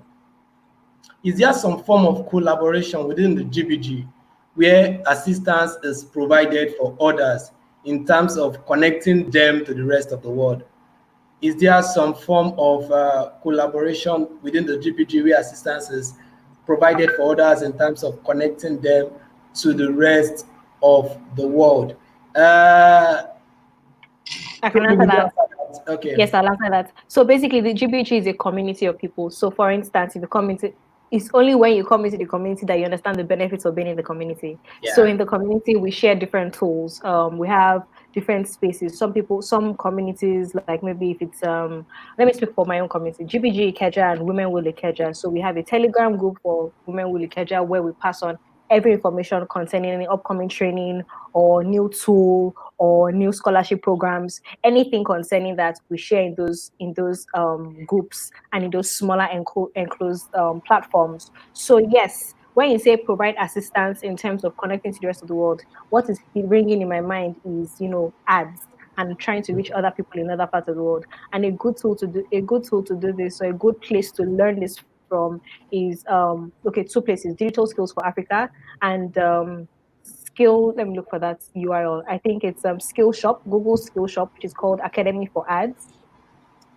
is there some form of collaboration within the GBG where assistance is provided for others in terms of connecting them to the rest of the world? Is there some form of collaboration within the GBG where assistance is provided for others in terms of connecting them to the rest of the world? I can answer that. Okay. Yes, I'll answer that. So basically, the GBG is a community of people. So, for instance, if you come into, it's only when you come into the community that you understand the benefits of being in the community. Yeah. So in the community, we share different tools. We have different spaces. Some communities, like maybe if it's let me speak for my own community, GBG Ikeja and Women Will Ikeja. So we have a Telegram group for Women Will Ikeja where we pass on every information concerning any upcoming training or new tool or new scholarship programs, anything concerning that we share in those groups and in those smaller enclosed platforms. So yes, when you say provide assistance in terms of connecting to the rest of the world, what is ringing in my mind is ads and trying to reach other people in other parts of the world. And a good tool to do this, or a good place to learn this from is two places: Digital Skills for Africa and let me look for that URL. I think it's Skillshop, Google Skillshop, which is called Academy for Ads.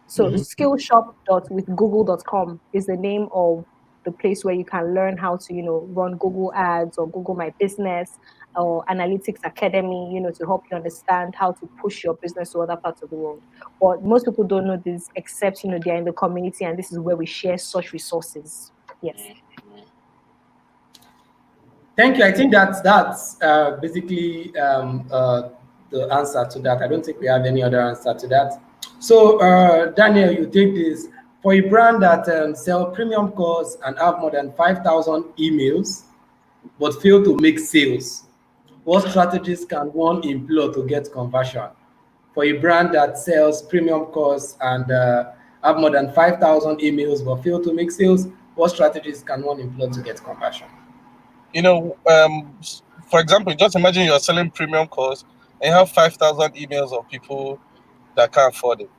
So skillshop.withgoogle.com is the name of the place where you can learn how to run Google Ads or Google My Business or Analytics Academy, to help you understand how to push your business to other parts of the world. But most people don't know this, except they're in the community, and this is where we share such resources. Yes. Thank you. I think that's basically the answer to that. I don't think we have any other answer to that. So Daniel, you take this. For a brand that sell premium course and have more than 5,000 emails, but fail to make sales, what strategies can one employ to get conversion? For a brand that sells premium course and have more than 5,000 emails, but fail to make sales, what strategies can one employ to get conversion? For example, just imagine you're selling premium course and you have 5,000 emails of people that can't afford it.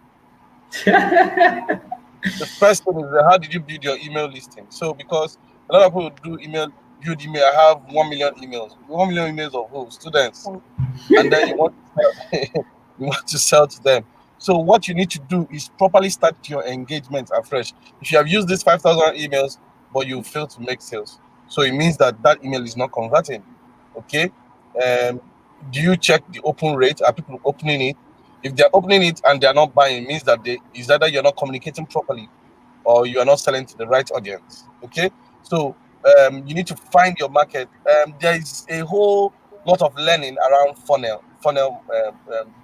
The first thing is, how did you build your email listing? So because a lot of people build email, I have 1 million emails. 1 million emails of who? Students. And then you want to sell to them. So what you need to do is properly start your engagement afresh. If you have used these 5,000 emails, but you fail to make sales, so it means that email is not converting. Okay. Do you check the open rate? Are people opening it? If they're opening it and they're not buying, it means that is either you're not communicating properly or you are not selling to the right audience. Okay. So you need to find your market. There is a whole lot of learning around funnel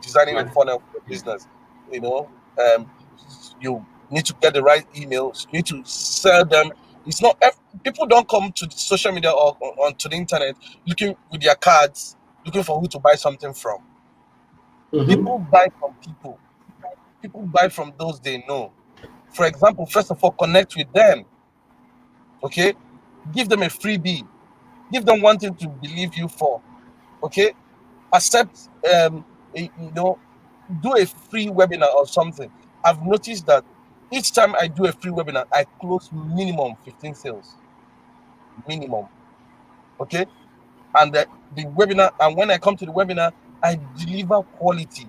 designing a funnel for business. You need to get the right emails. You need to sell them. It's not people don't come to social media or onto the internet looking with their cards, looking for who to buy something from. People buy from people. People buy from those they know. For example, first of all, connect with them. Okay, give them a freebie. Give them one thing to believe you for. Okay, accept. Do a free webinar or something. I've noticed that each time I do a free webinar, I close minimum 15 sales. Minimum. Okay, and the webinar, and when I come to the webinar, I deliver quality.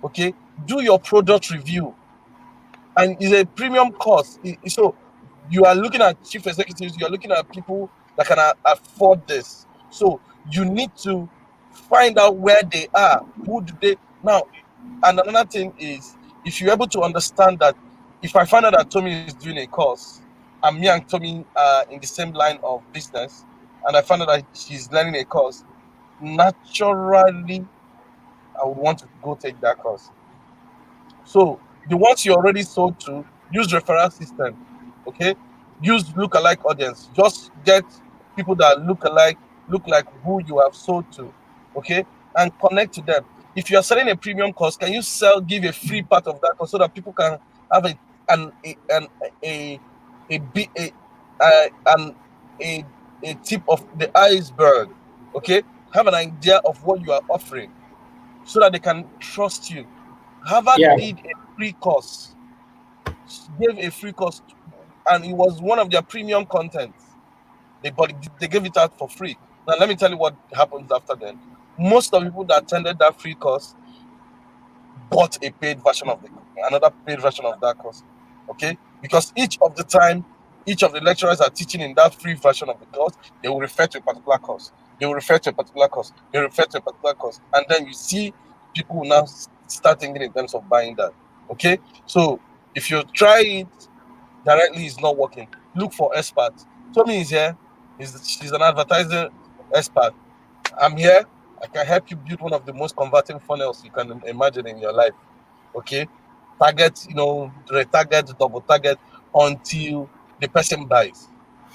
Okay, do your product review, and it's a premium course. So you are looking at chief executives, you are looking at people that can afford this. So you need to find out where they are. Who do they now? And another thing is, if you're able to understand that, if I find out that Tommy is doing a course, and me and Tommy are in the same line of business, and I find out that she's learning a course, naturally, I would want to go take that course. So the ones you already sold to, use referral system. Okay, use lookalike audience. Just get people that look like who you have sold to. Okay, and connect to them. if you are selling a premium course, can you give a free part of that course so that people can have a tip of the iceberg, okay? Have an idea of what you are offering so that they can trust you. Harvard did a free course, gave a free course, and it was one of their premium contents. They gave it out for free. Now, let me tell you what happens after then. Most of the people that attended that free course bought a paid version of another paid version of that course, okay? Because each of the lecturers are teaching in that free version of the course, they will refer to a particular course. They will refer to a particular course. They refer to a particular course. And then you see people will now start thinking in terms of buying that, okay? So if you try it directly, it's not working. Look for experts. Tommy is here. She's an advertising expert. I'm here. I can help you build one of the most converting funnels you can imagine in your life. Okay, target, retarget, double target until the person buys.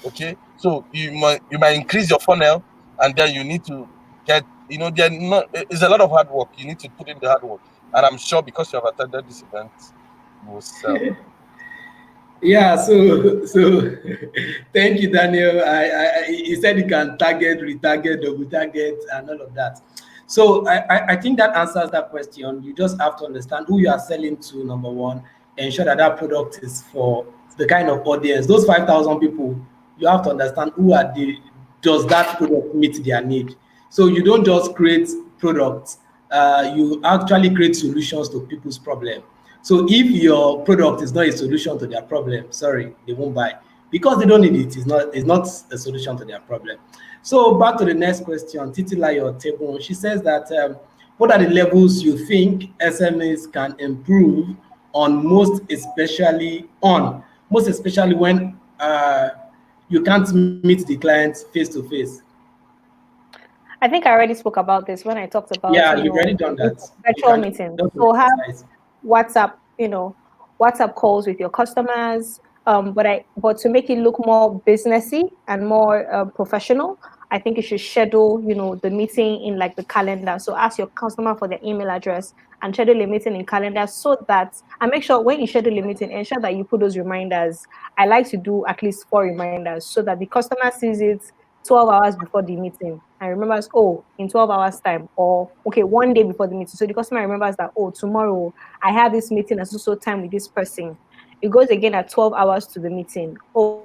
Okay, so you might increase your funnel, and then you need to get, it's a lot of hard work. You need to put in the hard work, and I'm sure because you have attended this event, you will sell. Yeah, so thank you, Daniel. He said you can target, retarget, double target, and all of that. So I think that answers that question. You just have to understand who you are selling to, number one, ensure that that product is for the kind of audience. Those 5,000 people, you have to understand does that product meet their need? So you don't just create products, you actually create solutions to people's problem. So if your product is not a solution to their problem, sorry, they won't buy because they don't need it. It's not a solution to their problem. So back to the next question, Titilayo Table. She says that what are the levels you think SMEs can improve on, most especially when you can't meet the client face to face? I think I already spoke about this when I talked about you've already done that. virtual meetings. So have WhatsApp, WhatsApp calls with your customers. But to make it look more businessy and more professional, I think you should schedule, the meeting in like the calendar. So ask your customer for their email address and schedule a meeting in calendar so that, and make sure when you schedule a meeting, ensure that you put those reminders. I like to do at least 4 reminders so that the customer sees it 12 hours before the meeting and remembers, oh, in 12 hours time, or okay, 1 day before the meeting. So the customer remembers that, oh, tomorrow I have this meeting at so time with this person. It goes again at 12 hours to the meeting. Oh,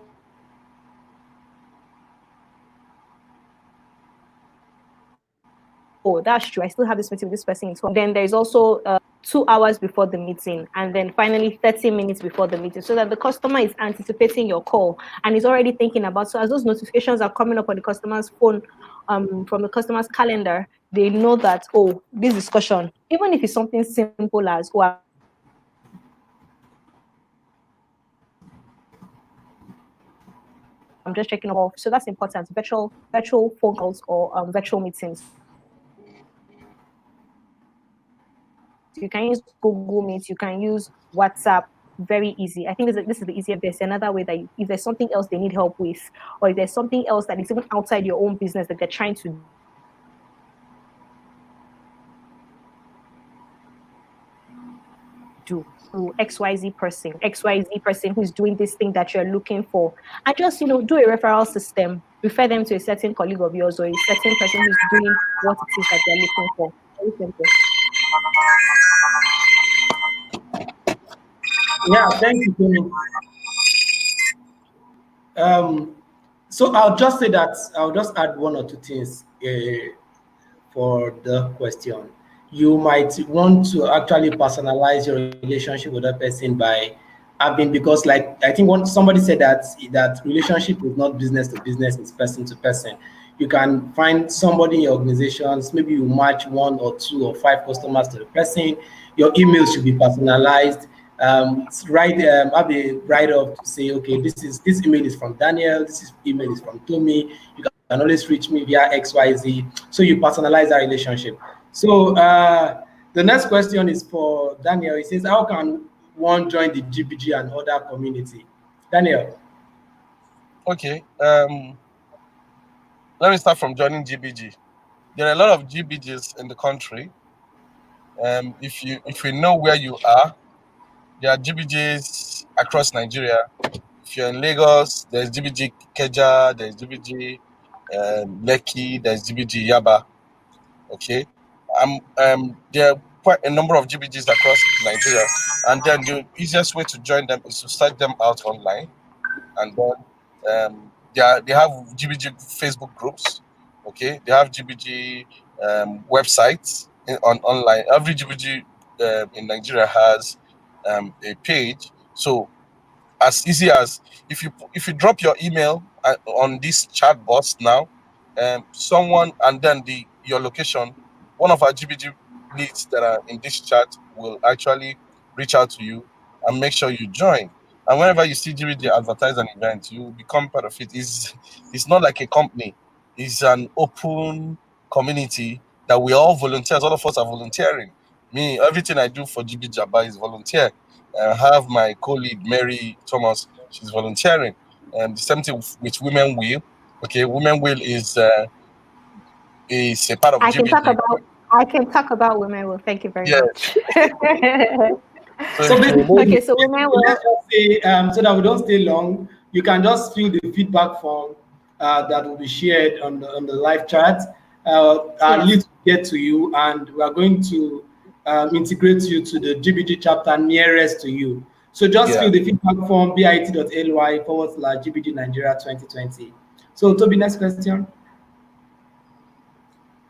that's true. I still have this meeting with this person. Then there's also 2 hours before the meeting, and then finally 30 minutes before the meeting, so that the customer is anticipating your call and is already thinking about. So as those notifications are coming up on the customer's phone, from the customer's calendar, they know that, oh, this discussion, even if it's something simple as, oh, I'm just checking off. So that's important. Virtual phone calls or virtual meetings. You can use Google Meet, you can use WhatsApp, very easy. I think this is the easier best. Another way that if there's something else they need help with, or if there's something else that is even outside your own business that they're trying to do to XYZ person who's doing this thing that you're looking for. And just, do a referral system. Refer them to a certain colleague of yours or a certain person who's doing what it is that they're looking for. Very simple. Yeah, thank you, Tony. So I'll just say that I'll just add 1 or 2 things for the question. You might want to actually personalize your relationship with that person by having, because like I think somebody said that relationship is not business to business, it's person to person. You can find somebody in your organizations, maybe you match 1 or 2 or 5 customers to the person. Your email should be personalized. Have a write-up to say, okay, this email is from Daniel, this email is from Tommy. You can always reach me via XYZ. So you personalize that relationship. So the next question is for Daniel. He says, how can one join the GBG and other community? Daniel. Okay. Let me start from joining GBG. There are a lot of GBGs in the country. If we know where you are, there are GBGs across Nigeria. If you're in Lagos, there's GBG Keja, there's GBG Lekki, there's GBG Yaba. Okay, there are quite a number of GBGs across Nigeria, and then the easiest way to join them is to start them out online, and then they have GBG Facebook groups. Okay, they have GBG websites on online. Every GBG in Nigeria has a page. So as easy as if you drop your email on this chat box now, someone and then your location, one of our GBG leads that are in this chat will actually reach out to you and make sure you join. And whenever you see GBG advertise an event, you become part of it. It's not like a company. It's an open community that we all volunteers. All of us are volunteering. Me, everything I do for GB Jabba is volunteer. I have my co-lead Mary Thomas. She's volunteering. The same thing with Women Will. Okay, Women Will is a part of GBG. I can talk about Women Will. Thank you very much. So okay, so Women Will. Let's just say, so that we don't stay long, you can just fill the feedback form that will be shared on the live chat. Our lead will get to you, and we are going to integrate you to the GBG chapter nearest to you. So just fill the feedback form bit.ly/GBG Nigeria 2020. So Toby, next question.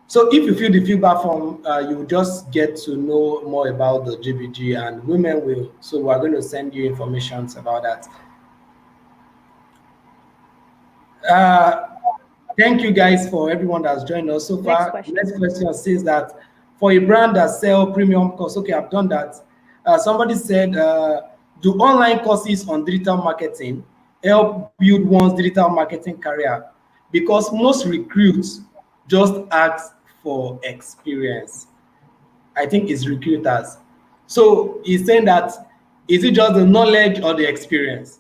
So if you fill the feedback form, you will just get to know more about the GBG and Women Will. So we're going to send you information about that. Thank you guys for everyone that's joined us so far. Next question says that for a brand that sell premium course, okay, I've done that. Somebody said, do online courses on digital marketing help build one's digital marketing career? Because most recruits just ask for experience. I think it's recruiters. So he's saying that, is it just the knowledge or the experience?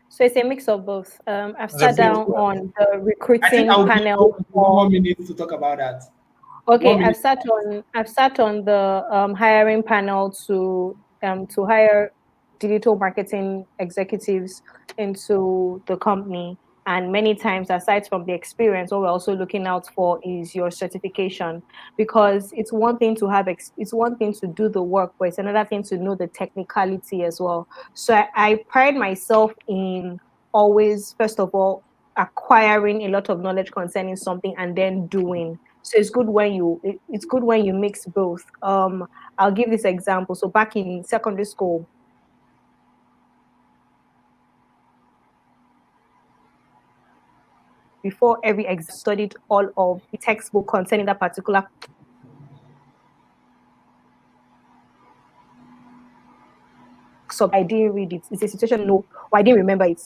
So it's a mix of both. I've sat down on the recruiting panel for 1 minute to talk about that. Okay, I've sat on the hiring panel to hire digital marketing executives into the company. And many times, aside from the experience, what we're also looking out for is your certification, because it's one thing to have, it's one thing to do the work, but it's another thing to know the technicality as well. So I pride myself in always, first of all, acquiring a lot of knowledge concerning something and then doing. So it's good when you mix both. I'll give this example. So back in secondary school, before every exam, studied all of the textbook concerning that particular. So I didn't read it. It's a situation, no, or I didn't remember it.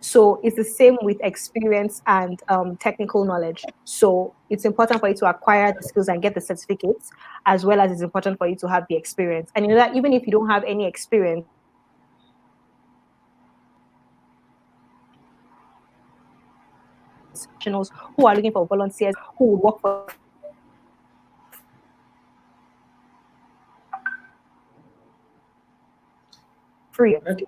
So it's the same with experience and technical knowledge. So it's important for you to acquire the skills and get the certificates, as well as it's important for you to have the experience. And you know that even if you don't have any experience, professionals who are looking for volunteers who would work for free. Okay.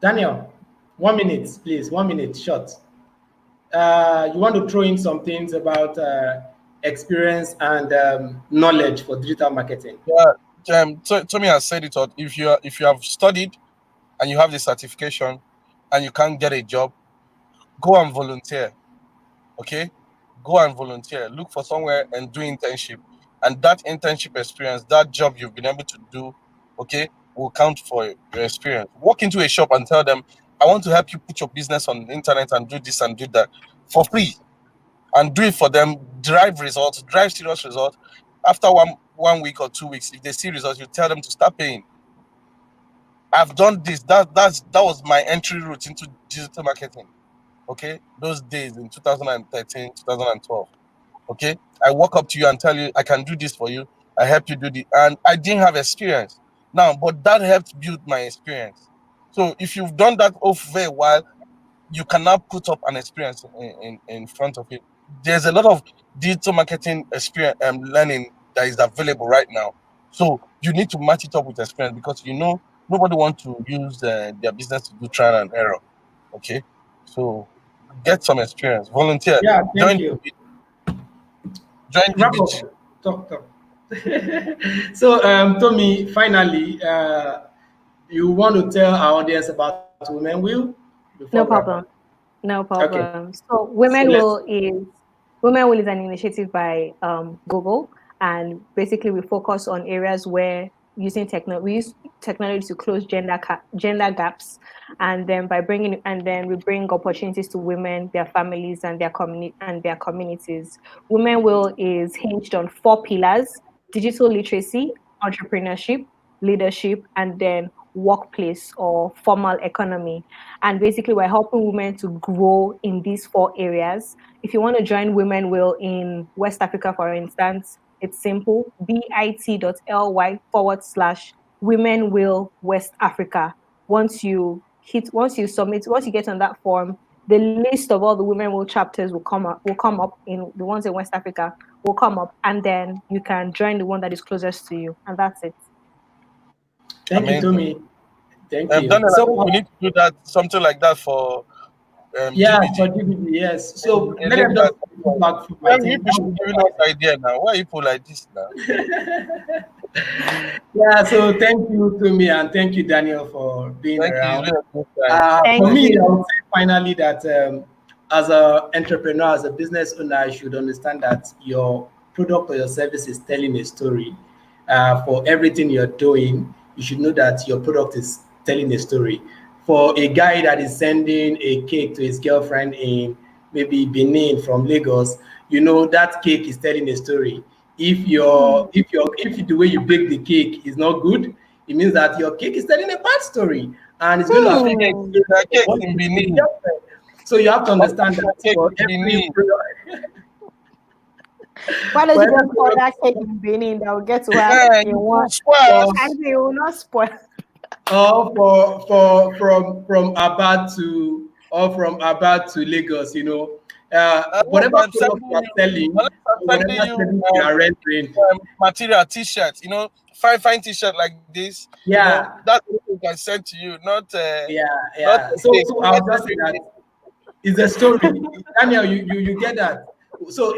Daniel, 1 minute, please. 1 minute, short. You want to throw in some things about experience and knowledge for digital marketing? Yeah, Tommy has said it all. If you have studied and you have the certification and you can't get a job, go and volunteer. Okay, go and volunteer. Look for somewhere and do internship, and that internship experience, that job you've been able to do, okay, will count for your experience. Walk into a shop and tell them, I want to help you put your business on the internet and do this and do that for free, and do it for them. Drive results, drive serious results. After one week or 2 weeks, if they see results, you tell them to start paying. I've done this. That was my entry route into digital marketing. Okay, those days in 2013, 2012. Okay, I walk up to you and tell you I can do this for you. I help you do this, and I didn't have experience now, but that helped build my experience. So if you've done that for a while, you can now put up an experience in front of it. There's a lot of digital marketing experience learning that is available right now. So you need to match it up with experience, because nobody wants to use their business to do trial and error. Okay, so get some experience, volunteer, Yeah, thank join you. join Wrap GBG. up. Talk. So, Tommy, finally, you want to tell our audience about Women Will before No we wrap problem. up? No Okay. problem. So Women Will is an initiative by Google, and basically we focus on areas where we use technology to close gender gaps, and then we bring opportunities to women, their families, and their communities. Women Will is hinged on 4 pillars: digital literacy, entrepreneurship, leadership, and then workplace or formal economy. And basically, we're helping women to grow in these 4 areas. If you want to join Women Will in West Africa, for instance, it's simple: bit.ly/Women Will West Africa. Once you get on that form, the list of all the Women Will chapters will come up. In the ones in West Africa will come up, and then you can join the one that is closest to you, and that's it. Thank you, Amazing. Tommy. Thank you. Daniel, So, I think we need to do that, something like that for yeah, GBG. for GBG, yes. So And let then them just come back from my you team. should give us idea now. Why are you people like this now? Yeah, so thank you, Tommy, and thank you, Daniel, for being Thank you. around. It's been a good time. Thank For me, you. I would say finally that as an entrepreneur, as a business owner, you should understand that your product or your service is telling a story. For everything you're doing, you should know that your product is telling a story. For a guy that is sending a cake to his girlfriend in maybe Benin from Lagos, you know that cake is telling a story. If the way you bake the cake is not good, it means that your cake is telling a bad story, and it's going to affect The cake what in you do with Benin. your girlfriend. So you have to understand that Cake for in every Benin. product, Why don't for you every just pour that product, cake in Benin that will get to her Yeah, in you one? will spoil. And it will not spoil. or from Abad to Lagos, whatever I'm product you are selling, sending whatever you service you are rendering, material T-shirt. Fine T-shirt like this. yeah, That's what we can send to you, not not yeah. a So cake. I'll just say that it's a story. Daniel, you get that. So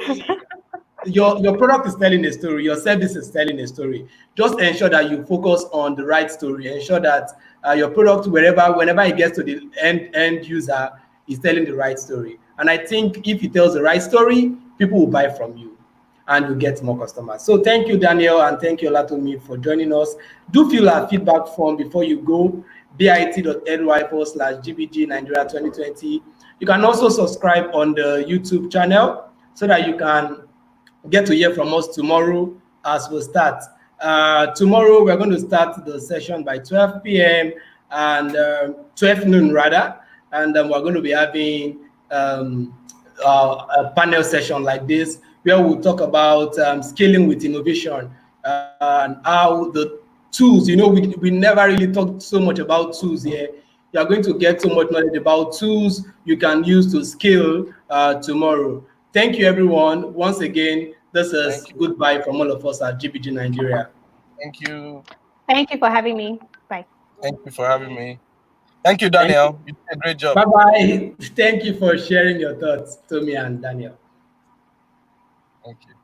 your product is telling a story, your service is telling a story. Just ensure that you focus on the right story. Ensure that your product, whenever it gets to the end user, is telling the right story. And I think if it tells the right story, people will buy from you and you get more customers. So thank you, Daniel, and thank you, Olatomi, for joining us. Do fill our feedback form before you go: bit.ly/GBG Nigeria 2020. You can also subscribe on the YouTube channel so that you can get to hear from us tomorrow as we start. Tomorrow, we're going to start the session by 12 p.m. and 12 noon, rather. And we're going to be having a panel session like this where we'll talk about scaling with innovation and how the tools, we never really talked so much about tools here. You are going to get so much knowledge about tools you can use to scale tomorrow. Thank you, everyone. Once again, this is goodbye from all of us at GBG Nigeria. Thank you. Thank you for having me. Bye. Thank you for having me. Thank you, Daniel. You did a great job. Bye-bye. Thank you for sharing your thoughts, Tommy and Daniel. Thank you.